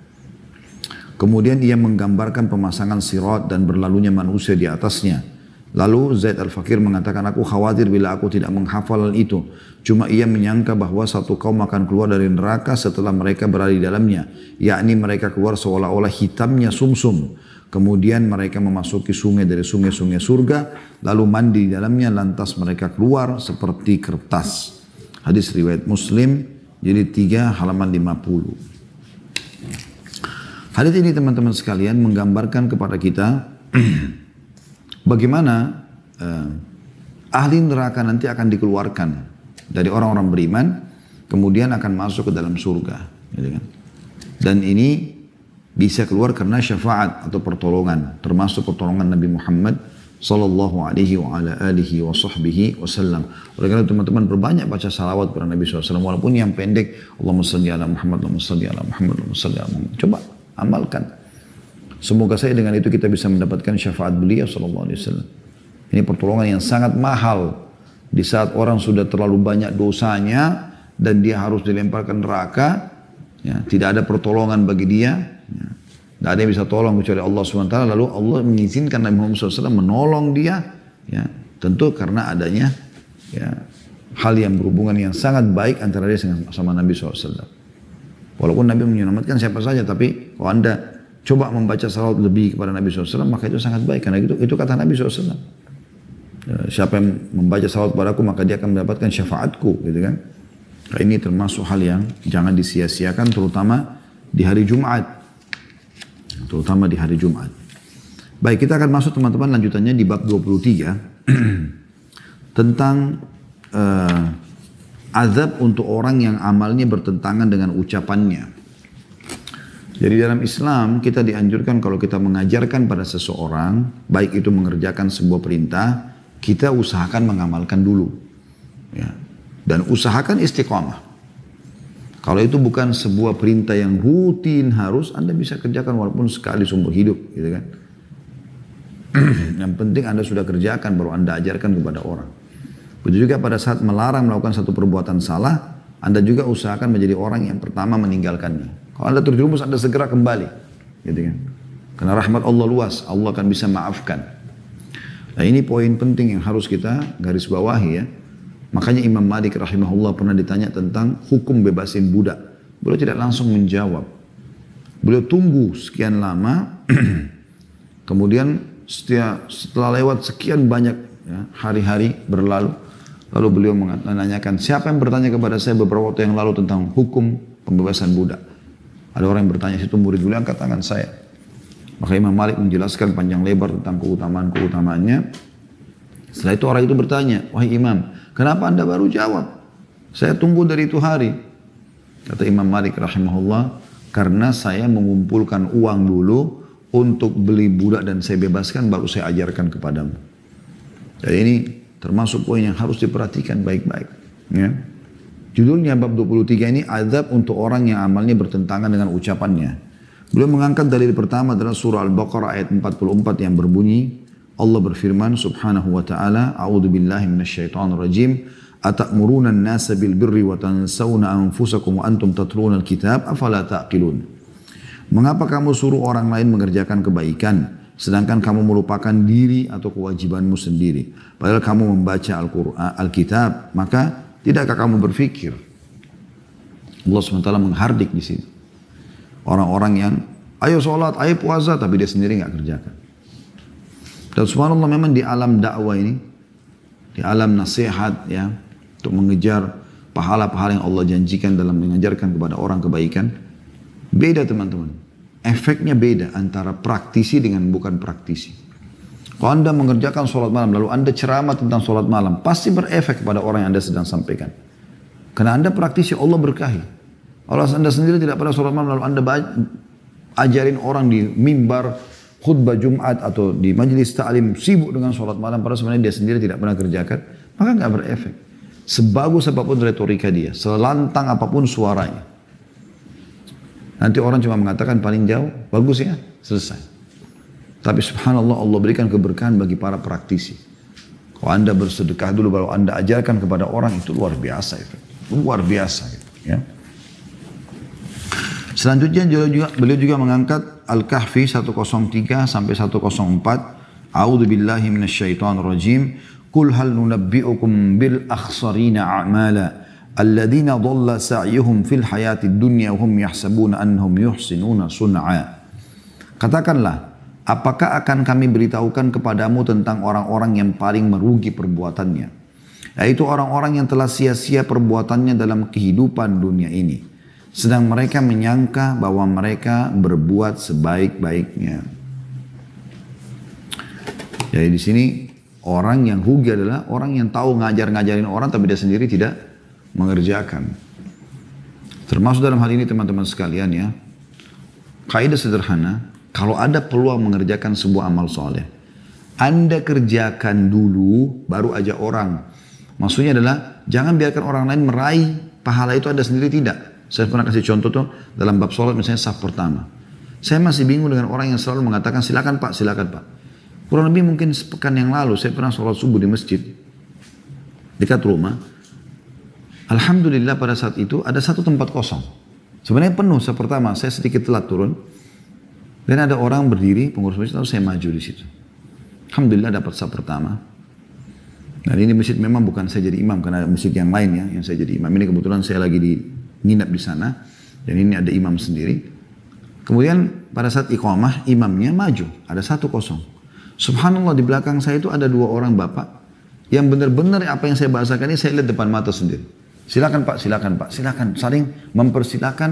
Kemudian ia menggambarkan pemasangan sirat dan berlalunya manusia di atasnya. Lalu Zaid al-Faqir mengatakan, aku khawatir bila aku tidak menghafal itu. Cuma ia menyangka bahwa satu kaum akan keluar dari neraka setelah mereka berada di dalamnya. Yakni mereka keluar seolah-olah hitamnya sumsum. Kemudian mereka memasuki sungai dari sungai-sungai surga. Lalu mandi di dalamnya, lantas mereka keluar seperti kertas. Hadis riwayat Muslim, jadi 3 halaman 50. Hadis ini teman-teman sekalian menggambarkan kepada kita bagaimana ahli neraka nanti akan dikeluarkan dari orang-orang beriman, kemudian akan masuk ke dalam surga. Gitu kan? Dan ini bisa keluar karena syafaat atau pertolongan, termasuk pertolongan Nabi Muhammad sallallahu alaihi wa ala alihi wa sahbihi wasallam. Oleh karena teman-teman berbanyak baca salawat kepada Nabi SAW, walaupun yang pendek, Allahumma salli ala Muhammad, Allahumma salli ala Muhammad, Allahumma salli ala Muhammad. Coba amalkan. Semoga saya dengan itu kita bisa mendapatkan syafaat beliau sallallahu alaihi wasallam. Ini pertolongan yang sangat mahal di saat orang sudah terlalu banyak dosanya dan dia harus dilemparkan neraka, ya, tidak ada pertolongan bagi dia, ya. Tidak ada yang bisa tolong kecuali Allah SWT. Lalu Allah mengizinkan Nabi Muhammad SAW menolong dia, ya, tentu karena adanya, ya, hal yang berhubungan yang sangat baik antara dia sama Nabi SAW. Walaupun Nabi menyelamatkan siapa saja, tapi kalau anda coba membaca salawat lebih kepada Nabi SAW, maka itu sangat baik. Karena itu kata Nabi SAW. Siapa yang membaca salawat padaku, maka dia akan mendapatkan syafaatku. Gitu kan? Nah, ini termasuk hal yang jangan disia-siakan, terutama di hari Jumat. Terutama di hari Jumat. Baik, kita akan masuk teman-teman lanjutannya di bab 23. Tentang azab untuk orang yang amalnya bertentangan dengan ucapannya. Jadi dalam Islam kita dianjurkan kalau kita mengajarkan pada seseorang, baik itu mengerjakan sebuah perintah, kita usahakan mengamalkan dulu. Ya. Dan usahakan istiqamah. Kalau itu bukan sebuah perintah yang rutin harus, Anda bisa kerjakan walaupun sekali seumur hidup. Gitu kan. Yang penting Anda sudah kerjakan, baru Anda ajarkan kepada orang. Begitu juga pada saat melarang melakukan satu perbuatan salah, Anda juga usahakan menjadi orang yang pertama meninggalkannya. Kalau Anda terjerumus, Anda segera kembali. Gitu kan. Karena rahmat Allah luas, Allah akan bisa maafkan. Nah ini poin penting yang harus kita garis bawahi ya. Makanya Imam Malik rahimahullah pernah ditanya tentang hukum bebasin budak. Beliau tidak langsung menjawab. Beliau tunggu sekian lama, kemudian setelah lewat sekian banyak ya, hari-hari berlalu, lalu beliau menanyakan, siapa yang bertanya kepada saya beberapa waktu yang lalu tentang hukum pembebasan budak? Ada orang yang bertanya, situ murid beliau angkat tangan saya. Maka Imam Malik menjelaskan panjang lebar tentang keutamaan-keutamaannya. Setelah itu orang itu bertanya, wahai Imam, kenapa anda baru jawab? Saya tunggu dari itu hari. Kata Imam Malik rahimahullah, karena saya mengumpulkan uang dulu untuk beli budak dan saya bebaskan, baru saya ajarkan kepadamu. Jadi ini termasuk poin yang harus diperhatikan baik-baik. Ya. Judulnya bab 23 ini azab untuk orang yang amalnya bertentangan dengan ucapannya. Beliau mengangkat dalil pertama adalah surah Al-Baqarah ayat 44 yang berbunyi, Allah berfirman subhanahu wa ta'ala, a'udzubillahi minasyaitonir rajim, atamuruna an-nasa bil birri wa tansawna anfusakum wa antum tatluna al-kitab afala taqilun. Mengapa kamu suruh orang lain mengerjakan kebaikan sedangkan kamu melupakan diri atau kewajibanmu sendiri, padahal kamu membaca Al-Qur'an, Alkitab, maka tidakkah kamu berfikir? Allah SWT menghardik di sini orang-orang yang ayo sholat, ayo puasa, tapi dia sendiri nggak kerjakan. Dan subhanallah memang di alam dakwah ini, di alam nasihat ya, untuk mengejar pahala-pahala yang Allah janjikan dalam mengajarkan kepada orang kebaikan, beda teman-teman. Efeknya beda antara praktisi dengan bukan praktisi. Kalau anda mengerjakan sholat malam, lalu anda ceramah tentang sholat malam, pasti berefek kepada orang yang anda sedang sampaikan. Karena anda praktisi, Allah berkahi. Kalau anda sendiri tidak pernah sholat malam, lalu anda ajarin orang di mimbar, khutbah Jumat atau di majelis ta'lim sibuk dengan sholat malam, padahal sebenarnya dia sendiri tidak pernah kerjakan, maka nggak berefek. Sebagus apapun retorika dia, selantang apapun suaranya, nanti orang cuma mengatakan paling jauh, bagus ya, selesai. Tapi subhanallah Allah berikan keberkahan bagi para praktisi. Kalau anda bersedekah dulu baru anda ajarkan kepada orang, itu luar biasa itu. Luar biasa gitu, ya. Selanjutnya beliau juga mengangkat Al-Kahfi 103 sampai 104. A'udzu billahi minasyaitonir rajim. Qul hal nunabbi'ukum bil akhsarina a'mala alladzina dhalla sa'yuhum fil hayatid dunya wa hum yahsabuna annahum yuhsinuna sun'a. Katakanlah, apakah akan kami beritahukan kepadamu tentang orang-orang yang paling merugi perbuatannya, yaitu orang-orang yang telah sia-sia perbuatannya dalam kehidupan dunia ini, sedang mereka menyangka bahwa mereka berbuat sebaik-baiknya. Jadi di sini orang yang rugi adalah orang yang tahu ngajarin orang tapi dia sendiri tidak mengerjakan. Termasuk dalam hal ini teman-teman sekalian ya, kaidah sederhana, kalau ada peluang mengerjakan sebuah amal soleh, anda kerjakan dulu baru ajak orang. Maksudnya adalah jangan biarkan orang lain meraih pahala itu anda sendiri tidak. Saya pernah kasih contoh tuh dalam bab sholat misalnya saf pertama. Saya masih bingung dengan orang yang selalu mengatakan silakan pak, silakan pak. Kurang lebih mungkin sepekan yang lalu saya pernah sholat subuh di masjid dekat rumah. Alhamdulillah pada saat itu ada satu tempat kosong. Sebenarnya penuh saf pertama, saya sedikit telat turun. Dan ada orang berdiri, pengurus masjid, lalu saya maju di situ. Alhamdulillah dapat saf pertama. Dan ini masjid memang bukan saya jadi imam, karena ada masjid yang lain ya, yang saya jadi imam. Ini kebetulan saya lagi nginap di sana. Dan ini ada imam sendiri. Kemudian pada saat iqamah, imamnya maju. Ada satu kosong. Subhanallah di belakang saya itu ada dua orang bapak. Yang benar-benar apa yang saya bahasakan ini saya lihat depan mata sendiri. Silakan pak, silakan pak, silakan. Saling mempersilakan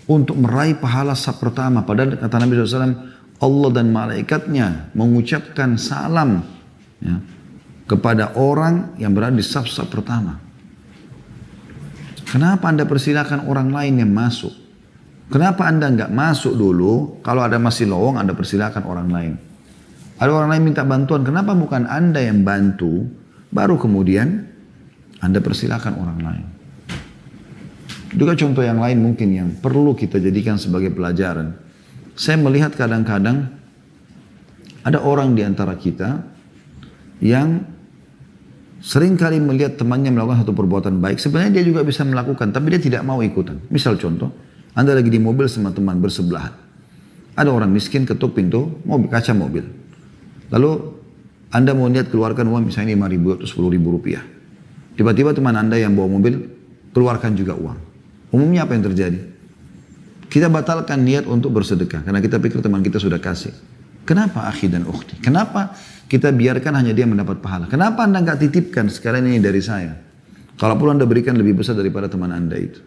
untuk meraih pahala saf pertama. Padahal kata Nabi SAW, Allah dan malaikatnya mengucapkan salam ya, kepada orang yang berada di saf-saf pertama. Kenapa anda persilakan orang lain yang masuk? Kenapa anda nggak masuk dulu? Kalau ada masih lowong, anda persilakan orang lain. Ada orang lain minta bantuan, kenapa bukan anda yang bantu? Baru kemudian anda persilakan orang lain. Juga contoh yang lain mungkin yang perlu kita jadikan sebagai pelajaran. Saya melihat kadang-kadang ada orang di antara kita yang sering kali melihat temannya melakukan satu perbuatan baik. Sebenarnya dia juga bisa melakukan, tapi dia tidak mau ikutan. Misal contoh, anda lagi di mobil sama teman bersebelahan. Ada orang miskin ketuk pintu mobil, kaca mobil. Lalu anda mau lihat keluarkan uang misalnya 5.000 atau 10.000 rupiah. Tiba-tiba teman anda yang bawa mobil keluarkan juga uang. Umumnya apa yang terjadi? Kita batalkan niat untuk bersedekah karena kita pikir teman kita sudah kasih. Kenapa akhi dan ukhti? Kenapa kita biarkan hanya dia mendapat pahala? Kenapa anda nggak titipkan sekalian ini dari saya? Kalaupun anda berikan lebih besar daripada teman anda itu.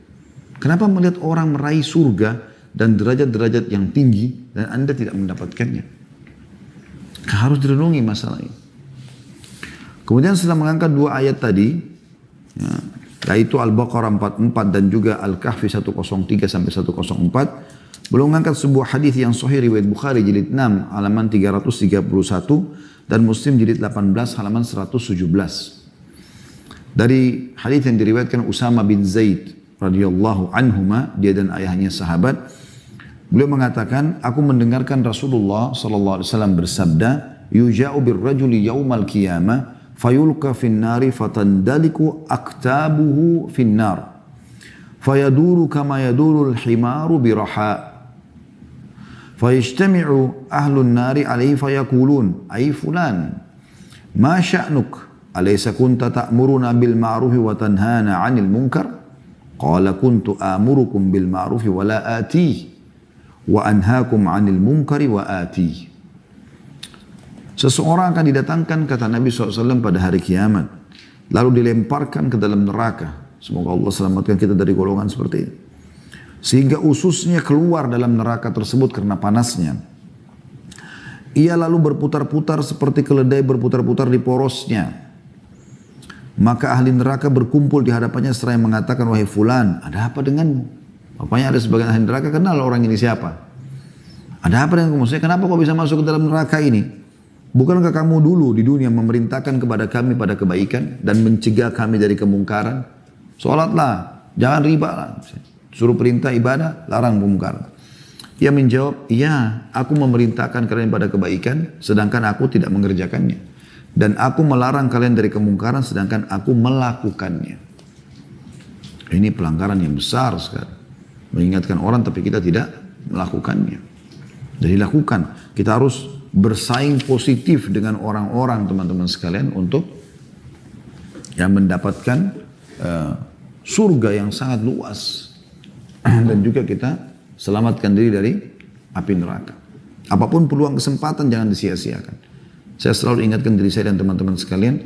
Kenapa melihat orang meraih surga dan derajat-derajat yang tinggi dan Anda tidak mendapatkannya. Harus direnungi masalah ini. Kemudian setelah mengangkat dua ayat tadi, ya, yaitu Al-Baqarah 44 dan juga Al-Kahfi 103 sampai 104, belum mengangkat sebuah hadis yang sahih riwayat Bukhari jilid 6 halaman 331 dan Muslim jilid 18 halaman 117. Dari hadis yang diriwayatkan Usama bin Zaid radhiyallahu anhuma, dia dan ayahnya sahabat, beliau mengatakan, aku mendengarkan Rasulullah sallallahu alaihi wasallam bersabda, yuja'u birrajuli yaumal qiyamah fayulqa finnari fatandaliku aktabuhu finnar fayaduru kama yadurul himaru biraha fayajtami'u ahlun nari alaihi fayakulun ay fulan ma sya'nuk alaysa kunta ta'muruna bil ma'rufi wa tanhana 'anil munkar qala kuntu amurukum bil ma'rufi wa la atih wa anhaakum 'anil munkari wa atih. Seseorang akan didatangkan, kata Nabi SAW, pada hari kiamat. Lalu dilemparkan ke dalam neraka. Semoga Allah selamatkan kita dari golongan seperti ini. Sehingga ususnya keluar dalam neraka tersebut karena panasnya. Ia lalu berputar-putar seperti keledai berputar-putar di porosnya. Maka ahli neraka berkumpul di hadapannya seraya mengatakan, wahai fulan, ada apa denganmu? Bapaknya ada sebagian ahli neraka kenal orang ini siapa. Ada apa dengan kamu? Maksudnya kenapa kau bisa masuk ke dalam neraka ini? Bukankah kamu dulu di dunia memerintahkan kepada kami pada kebaikan dan mencegah kami dari kemungkaran? Sholatlah, jangan riba lah. Suruh perintah ibadah, larang kemungkaran. Ia menjawab, iya, aku memerintahkan kalian pada kebaikan, sedangkan aku tidak mengerjakannya. Dan aku melarang kalian dari kemungkaran, sedangkan aku melakukannya. Ini pelanggaran yang besar sekali. Mengingatkan orang tapi kita tidak melakukannya. Jadi lakukan. Kita harus bersaing positif dengan orang-orang teman-teman sekalian untuk yang mendapatkan surga yang sangat luas. Dan juga kita selamatkan diri dari api neraka. Apapun peluang kesempatan jangan disia-siakan. Saya selalu ingatkan diri saya dan teman-teman sekalian,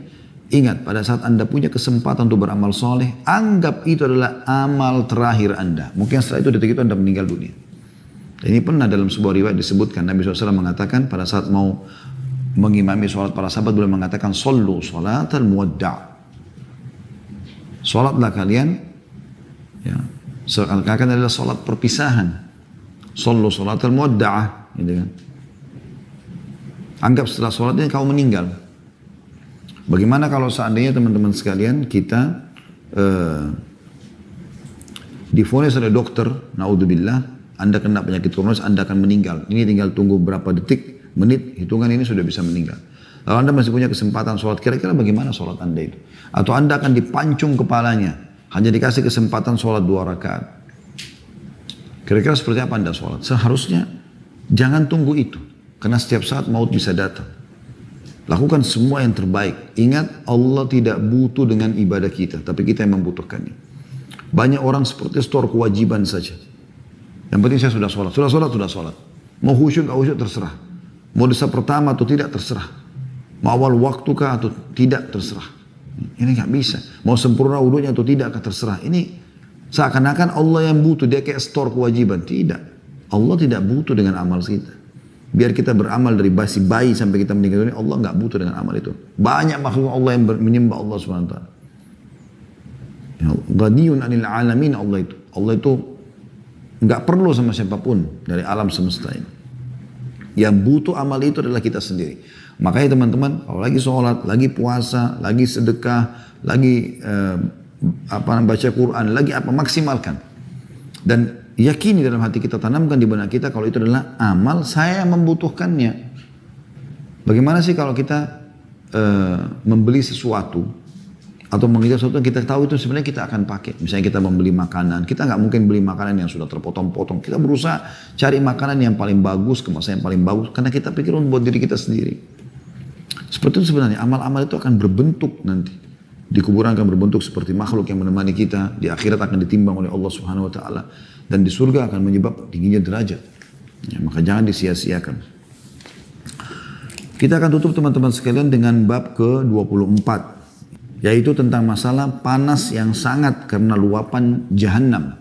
ingat pada saat Anda punya kesempatan untuk beramal soleh, anggap itu adalah amal terakhir Anda. Mungkin setelah itu detik itu Anda meninggal dunia. Dan ini pernah dalam sebuah riwayat disebutkan, Nabi SAW mengatakan pada saat mau mengimami sholat para sahabat, beliau mengatakan, Sallu sholatal muwadda'. Sholatlah kalian, ya, seakan-akan adalah sholat perpisahan. Sallu sholatal muwadda'ah. Gitu kan. Anggap setelah sholat ini kau meninggal. Bagaimana kalau seandainya teman-teman sekalian kita divonis oleh dokter, naudzubillah, Anda kena penyakit kronis, Anda akan meninggal. Ini tinggal tunggu berapa detik, menit, hitungan ini sudah bisa meninggal. Lalu Anda masih punya kesempatan sholat, kira-kira bagaimana sholat Anda itu? Atau Anda akan dipancung kepalanya, hanya dikasih kesempatan sholat 2 rakaat. Kira-kira seperti apa Anda sholat? Seharusnya jangan tunggu itu, karena setiap saat maut bisa datang. Lakukan semua yang terbaik. Ingat, Allah tidak butuh dengan ibadah kita, tapi kita yang membutuhkannya. Banyak orang seperti store kewajiban saja. Yang penting saya sudah sholat. Sudah sholat. Mau khusyuk atau khusyuk terserah. Mau dosa pertama atau tidak terserah. Mau awal waktu kah atau tidak terserah. Ini nggak bisa. Mau sempurna wudunya atau tidak terserah. Ini seakan-akan Allah yang butuh. Dia kayak store kewajiban. Tidak. Allah tidak butuh dengan amal kita. Biar kita beramal dari bayi sampai kita meninggal dunia. Allah nggak butuh dengan amal itu. Banyak makhluk Allah yang menyembah Allah SWT. Ghaniyun anil alamin Allah itu. Allah itu nggak perlu sama siapapun dari alam semesta ini. Yang butuh amal itu adalah kita sendiri. Makanya teman-teman, kalau lagi sholat, lagi puasa, lagi sedekah, lagi baca Quran, lagi apa, maksimalkan. Dan yakini dalam hati kita, tanamkan di benak kita kalau itu adalah amal saya yang membutuhkannya. Bagaimana sih kalau kita membeli sesuatu atau mengingat sesuatu yang kita tahu itu sebenarnya kita akan pakai. Misalnya kita membeli makanan, kita nggak mungkin beli makanan yang sudah terpotong-potong. Kita berusaha cari makanan yang paling bagus, kemasan yang paling bagus, karena kita pikir untuk buat diri kita sendiri. Seperti itu sebenarnya, amal-amal itu akan berbentuk nanti. Di kuburan akan berbentuk seperti makhluk yang menemani kita, di akhirat akan ditimbang oleh Allah Subhanahu Wa Taala, dan di surga akan menyebab tingginya derajat. Ya, maka jangan disia-siakan. Kita akan tutup teman-teman sekalian dengan bab ke-24. Yaitu tentang masalah panas yang sangat karena luapan jahanam.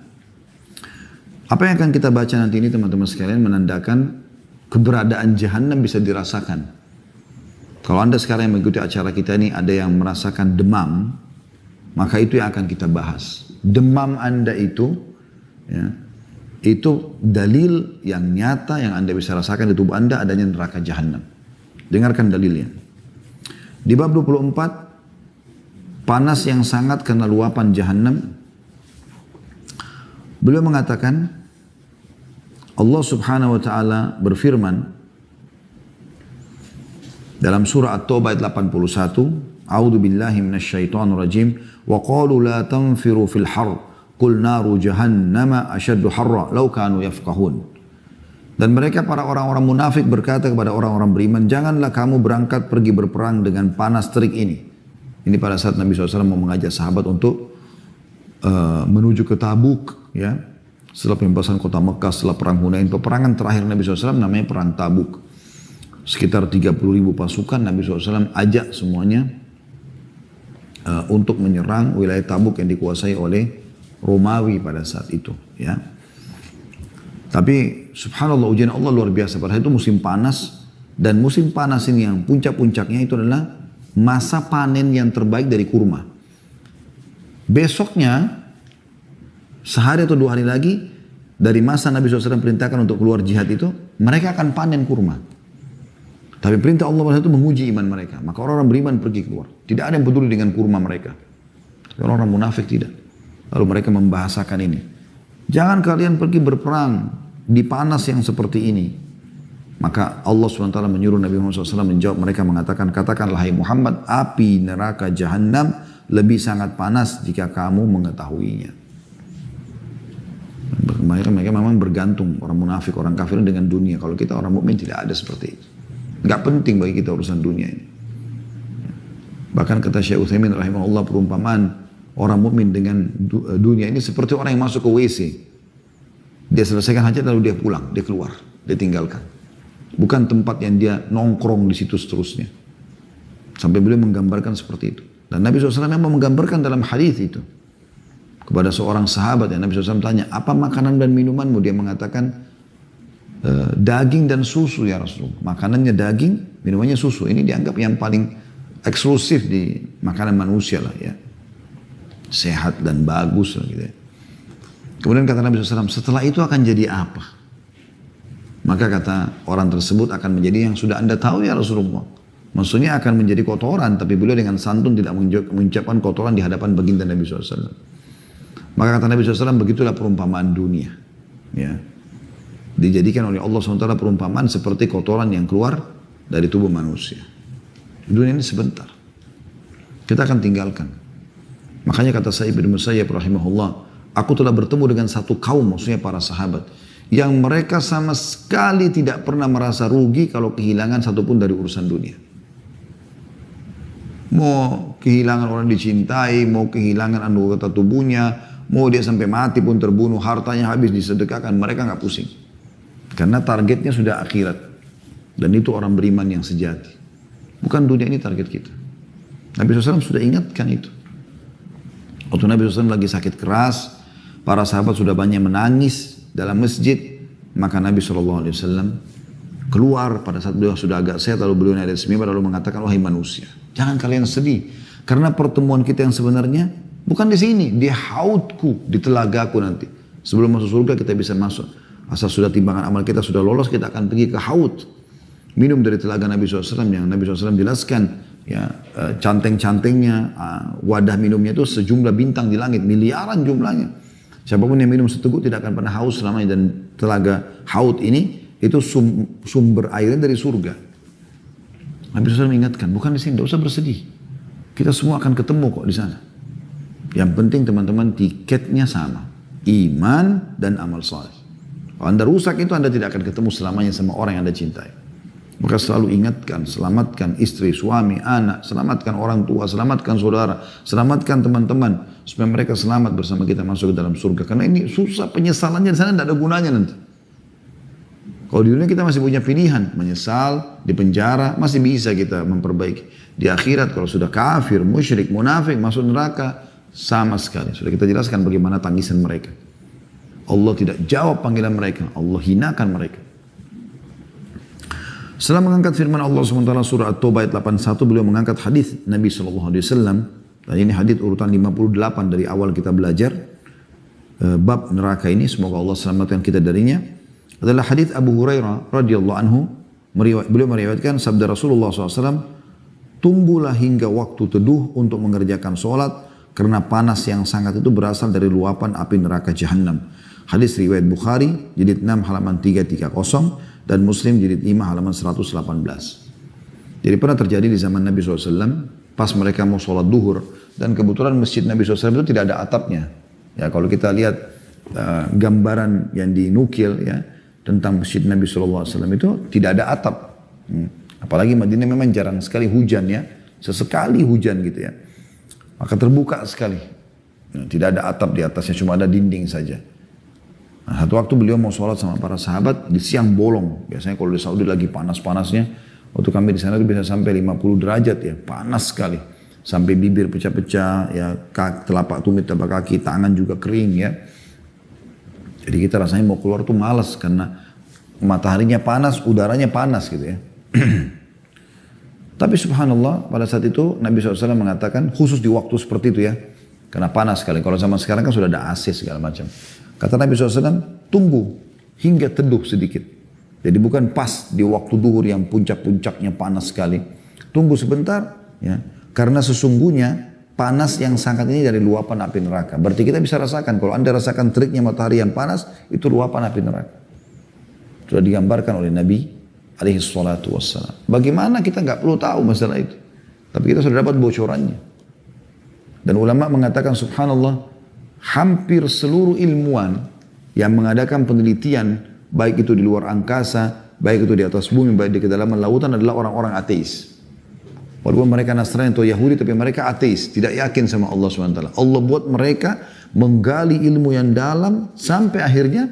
Apa yang akan kita baca nanti ini teman-teman sekalian menandakan keberadaan Jahannam bisa dirasakan. Kalau Anda sekarang yang mengikuti acara kita ini ada yang merasakan demam, maka itu yang akan kita bahas. Demam Anda itu, ya, itu dalil yang nyata yang Anda bisa rasakan di tubuh Anda adanya neraka Jahannam. Dengarkan dalilnya. Di bab 24, panas yang sangat karena luapan Jahannam. Beliau mengatakan, Allah subhanahu wa ta'ala berfirman dalam surah At-Taubah ayat 81, A'udzu billahi minasyaitonir rajim, wa qalu la tanfiru fil har, qul naru jahannama asyaddu harra law kanu yafqahun. Dan mereka para orang-orang munafik berkata kepada orang-orang beriman, janganlah kamu berangkat pergi berperang dengan panas terik ini. Ini pada saat Nabi SAW mau mengajak sahabat untuk menuju ke Tabuk, ya. Setelah pembebasan kota Mekah, setelah perang Hunain, peperangan terakhir Nabi SAW namanya perang Tabuk. Sekitar 30.000 pasukan Nabi SAW ajak semuanya untuk menyerang wilayah Tabuk yang dikuasai oleh Romawi pada saat itu. Ya. Tapi subhanallah ujian Allah luar biasa. Pada itu musim panas, dan musim panas ini yang puncak-puncaknya itu adalah masa panen yang terbaik dari kurma. Besoknya, sehari atau 2 hari lagi, dari masa Nabi SAW perintahkan untuk keluar jihad itu, mereka akan panen kurma. Tapi perintah Allah pada itu menguji iman mereka. Maka orang-orang beriman pergi keluar. Tidak ada yang peduli dengan kurma mereka. Tapi orang-orang munafik tidak. Lalu mereka membahasakan ini. Jangan kalian pergi berperang di panas yang seperti ini. Maka Allah SWT menyuruh Nabi Muhammad SAW menjawab mereka mengatakan, katakanlah hai Muhammad, api neraka Jahannam lebih sangat panas jika kamu mengetahuinya. Mereka memang bergantung, orang munafik, orang kafir dengan dunia. Kalau kita orang mukmin tidak ada seperti itu. Nggak penting bagi kita urusan dunia ini. Bahkan kata Syekh Utsaimin rahimahullah, perumpamaan orang mukmin dengan dunia ini seperti orang yang masuk ke WC. Dia selesaikan hajat lalu dia pulang, dia keluar, dia tinggalkan. Bukan tempat yang dia nongkrong di situ seterusnya. Sampai beliau menggambarkan seperti itu. Dan Nabi SAW memang menggambarkan dalam hadis itu. Kepada seorang sahabat yang Nabi SAW tanya, apa makanan dan minumanmu? Dia mengatakan, daging dan susu ya Rasulullah. Makanannya daging, minumannya susu. Ini dianggap yang paling eksklusif di makanan manusia lah ya. Sehat dan bagus lah gitu ya. Kemudian kata Nabi SAW, setelah itu akan jadi apa? Maka kata orang tersebut akan menjadi yang sudah anda tahu ya Rasulullah. Maksudnya akan menjadi kotoran, tapi beliau dengan santun tidak mengucapkan kotoran di hadapan baginda Nabi SAW. Maka kata Nabi SAW, begitulah perumpamaan dunia. Ya. Dijadikan oleh Allah SWT perumpamaan seperti kotoran yang keluar dari tubuh manusia. Dunia ini sebentar. Kita akan tinggalkan. Makanya kata Sa'id bin Musayyib rahimahullah, aku telah bertemu dengan satu kaum, maksudnya para sahabat, yang mereka sama sekali tidak pernah merasa rugi kalau kehilangan satupun dari urusan dunia. Mau kehilangan orang dicintai, mau kehilangan anggota tubuhnya, mau dia sampai mati pun terbunuh, hartanya habis disedekahkan, mereka nggak pusing. Karena targetnya sudah akhirat. Dan itu orang beriman yang sejati. Bukan dunia ini target kita. Nabi SAW sudah ingatkan itu. Waktu Nabi SAW lagi sakit keras, para sahabat sudah banyak menangis dalam masjid. Maka Nabi SAW keluar pada saat beliau sudah agak sehat. Lalu beliau naik dari mimbar lalu mengatakan, wahai manusia, jangan kalian sedih. Karena pertemuan kita yang sebenarnya bukan di sini. Di hautku, di telagaku nanti. Sebelum masuk surga kita bisa masuk. Asal sudah timbangan amal kita sudah lolos, kita akan pergi ke haud. Minum dari telaga Nabi SAW yang Nabi SAW jelaskan. Ya, canteng-cantengnya, wadah minumnya itu sejumlah bintang di langit, miliaran jumlahnya. Siapapun yang minum seteguk tidak akan pernah haus selamanya. Dan telaga haud ini, itu sumber airnya dari surga. Nabi SAW mengingatkan, bukan di sini, tidak usah bersedih. Kita semua akan ketemu kok di sana. Yang penting teman-teman tiketnya sama. Iman dan amal saleh. Kalau anda rusak itu anda tidak akan ketemu selamanya sama orang yang anda cintai. Maka selalu ingatkan, selamatkan istri, suami, anak, selamatkan orang tua, selamatkan saudara, selamatkan teman-teman. Supaya mereka selamat bersama kita masuk ke dalam surga. Karena ini susah, penyesalannya di sana tidak ada gunanya nanti. Kalau di dunia kita masih punya pilihan, menyesal, di penjara, masih bisa kita memperbaiki. Di akhirat kalau sudah kafir, musyrik, munafik, masuk neraka, sama sekali. Sudah kita jelaskan bagaimana tangisan mereka. Allah tidak jawab panggilan mereka. Allah hinakan mereka. Setelah mengangkat firman Allah SWT surah At-Taubah ayat 81, beliau mengangkat hadis Nabi SAW. Dan ini hadis urutan 58 dari awal kita belajar. Bab neraka ini, semoga Allah selamatkan kita darinya. Adalah hadis Abu Hurairah radhiyallahu anhu. Beliau meriwayatkan sabda Rasulullah SAW, tunggulah hingga waktu teduh untuk mengerjakan sholat, karena panas yang sangat itu berasal dari luapan api neraka Jahannam. Hadis riwayat Bukhari, jilid 6 halaman 330, dan Muslim jilid 5 halaman 118. Jadi pernah terjadi di zaman Nabi SAW, pas mereka mau sholat duhur, dan kebetulan masjid Nabi SAW itu tidak ada atapnya. Ya, kalau kita lihat gambaran yang dinukil ya tentang masjid Nabi SAW itu tidak ada atap. Apalagi Madinah memang jarang sekali hujan ya, sesekali hujan gitu ya. Maka terbuka sekali, tidak ada atap di atasnya, cuma ada dinding saja. Nah, satu waktu beliau mau sholat sama para sahabat di siang bolong. Biasanya kalau di Saudi lagi panas-panasnya, waktu kami di sana itu bisa sampai 50 derajat ya, panas sekali. Sampai bibir pecah-pecah, ya telapak tumit, telapak kaki, tangan juga kering ya. Jadi kita rasanya mau keluar tuh malas karena mataharinya panas, udaranya panas gitu ya. Tapi subhanallah pada saat itu Nabi SAW mengatakan khusus di waktu seperti itu ya. Karena panas sekali. Kalau zaman sekarang kan sudah ada AC segala macam. Kata Nabi SAW, tunggu hingga teduh sedikit. Jadi bukan pas di waktu duhur yang puncak-puncaknya panas sekali. Tunggu sebentar ya. Karena sesungguhnya panas yang sangat ini dari luapan api neraka. Berarti kita bisa rasakan, kalau Anda rasakan teriknya matahari yang panas, itu luapan api neraka. Sudah digambarkan oleh Nabi alaihi salatu wassalam. Bagaimana kita nggak perlu tahu masalah itu. Tapi kita sudah dapat bocorannya. Dan ulama mengatakan subhanallah, hampir seluruh ilmuwan yang mengadakan penelitian, baik itu di luar angkasa, baik itu di atas bumi, baik di kedalaman lautan adalah orang-orang ateis. Walaupun mereka Nasrani atau Yahudi, tapi mereka ateis, tidak yakin sama Allah SWT. Allah buat mereka menggali ilmu yang dalam, sampai akhirnya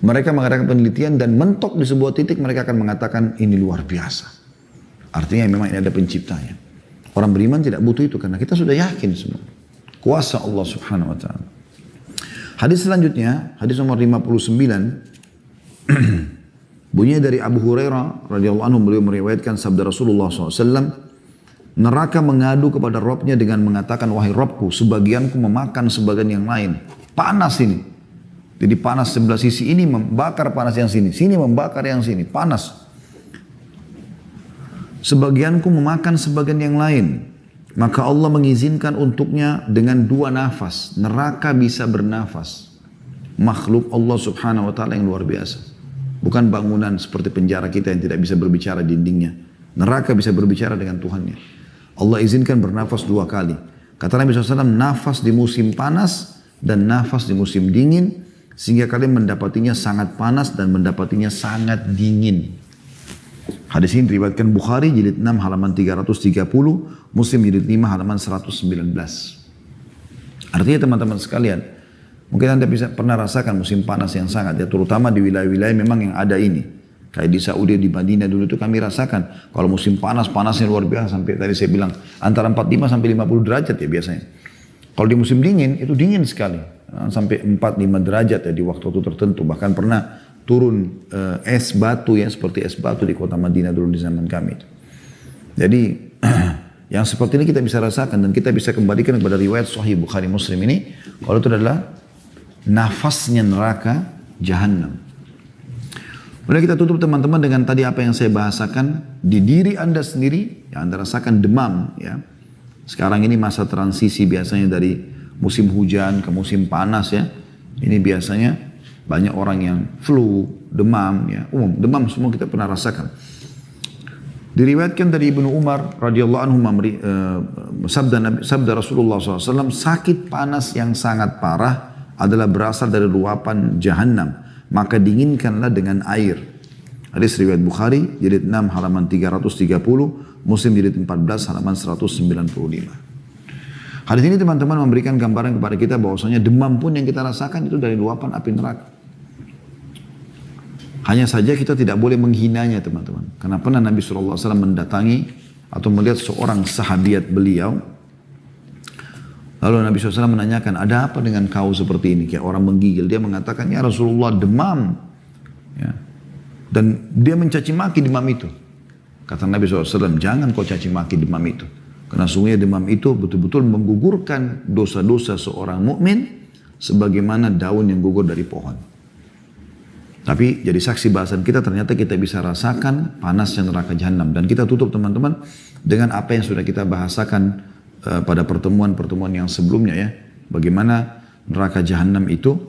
mereka mengadakan penelitian dan mentok di sebuah titik, mereka akan mengatakan ini luar biasa. Artinya memang ini ada penciptanya. Orang beriman tidak butuh itu, karena kita sudah yakin semua. Kuasa Allah Subhanahu Wa Taala. Hadis selanjutnya, hadis nomor 59, bunyinya dari Abu Hurairah radhiyallahu anhu, beliau meriwayatkan sabda Rasulullah SAW, neraka mengadu kepada Robnya dengan mengatakan, wahai Robku, sebagianku memakan sebagian yang lain. Panas ini. Jadi panas sebelah sisi ini membakar panas yang sini. Sini membakar yang sini. Panas. Sebagianku memakan sebagian yang lain. Maka Allah mengizinkan untuknya dengan 2 nafas. Neraka bisa bernafas. Makhluk Allah Subhanahu Wa Taala yang luar biasa. Bukan bangunan seperti penjara kita yang tidak bisa berbicara dindingnya. Neraka bisa berbicara dengan Tuhannya. Allah izinkan bernafas 2 kali. Kata Nabi SAW, nafas di musim panas dan nafas di musim dingin. Sehingga kalian mendapatinya sangat panas dan mendapatinya sangat dingin. Hadis ini diriwayatkan Bukhari jilid 6 halaman 330, Muslim jilid 5 halaman 119. Artinya teman-teman sekalian, mungkin Anda bisa pernah rasakan musim panas yang sangat ya, terutama di wilayah-wilayah memang yang ada ini. Kayak di Saudi, di Madinah dulu itu kami rasakan kalau musim panas, panasnya luar biasa sampai tadi saya bilang antara 45 sampai 50 derajat ya biasanya. Kalau di musim dingin itu dingin sekali, sampai 4-5 derajat ya di waktu-waktu tertentu. Bahkan pernah turun es batu ya, seperti es batu di kota Madinah dulu di zaman kami. Jadi yang seperti ini kita bisa rasakan dan kita bisa kembalikan kepada riwayat Sahih Bukhari Muslim ini. Kalau itu adalah nafasnya neraka Jahannam. Boleh kita tutup teman-teman dengan tadi apa yang saya bahasakan di diri Anda sendiri, yang Anda rasakan demam ya. Sekarang ini masa transisi biasanya dari musim hujan ke musim panas ya. Ini biasanya banyak orang yang flu, demam ya, demam semua kita pernah rasakan. Diriwayatkan dari Ibnu Umar radhiyallahu anhu sabda Rasulullah SAW, sakit panas yang sangat parah adalah berasal dari luapan Jahannam, maka dinginkanlah dengan air. Hadis riwayat Bukhari jilid 6 halaman 330, Muslim jilid 14 halaman 195. Hadis ini teman-teman memberikan gambaran kepada kita bahwasanya demam pun yang kita rasakan itu dari luapan api neraka. Hanya saja kita tidak boleh menghinanya teman-teman. Karena pernah Nabi SAW mendatangi atau melihat seorang sahabiat beliau. Lalu Nabi SAW menanyakan, ada apa dengan kau seperti ini? Kayak orang menggigil. Dia mengatakan, ya Rasulullah demam. Ya. Dan dia mencaci maki demam itu. Kata Nabi SAW, jangan kau caci maki demam itu. Karena sungguhnya demam itu betul-betul menggugurkan dosa-dosa seorang mukmin sebagaimana daun yang gugur dari pohon. Tapi jadi saksi bahasan kita ternyata kita bisa rasakan panasnya neraka jahanam. Dan kita tutup teman-teman dengan apa yang sudah kita bahasakan pada pertemuan-pertemuan yang sebelumnya ya. Bagaimana neraka jahanam itu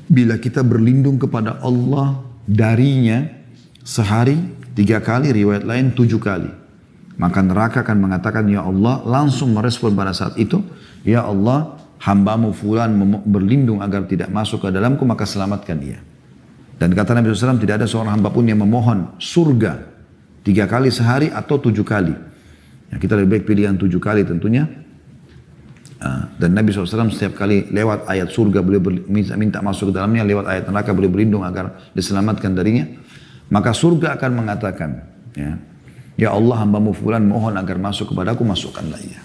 bila kita berlindung kepada Allah darinya sehari 3 kali, riwayat lain 7 kali. Maka neraka akan mengatakan, ya Allah, langsung merespon pada saat itu, ya Allah, hambamu fulan berlindung agar tidak masuk ke dalamku, maka selamatkan dia. Dan kata Nabi SAW, tidak ada seorang hamba pun yang memohon surga 3 kali sehari atau 7 kali. Ya, kita lebih baik pilihan 7 kali tentunya. Dan Nabi SAW setiap kali lewat ayat surga boleh minta masuk ke dalamnya, lewat ayat neraka boleh berlindung agar diselamatkan darinya. Maka surga akan mengatakan, ya Allah, hambamu fulan mohon agar masuk kepadaku, masukkanlah ia.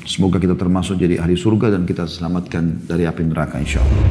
Semoga kita termasuk jadi ahli surga dan kita selamatkan dari api neraka insya Allah.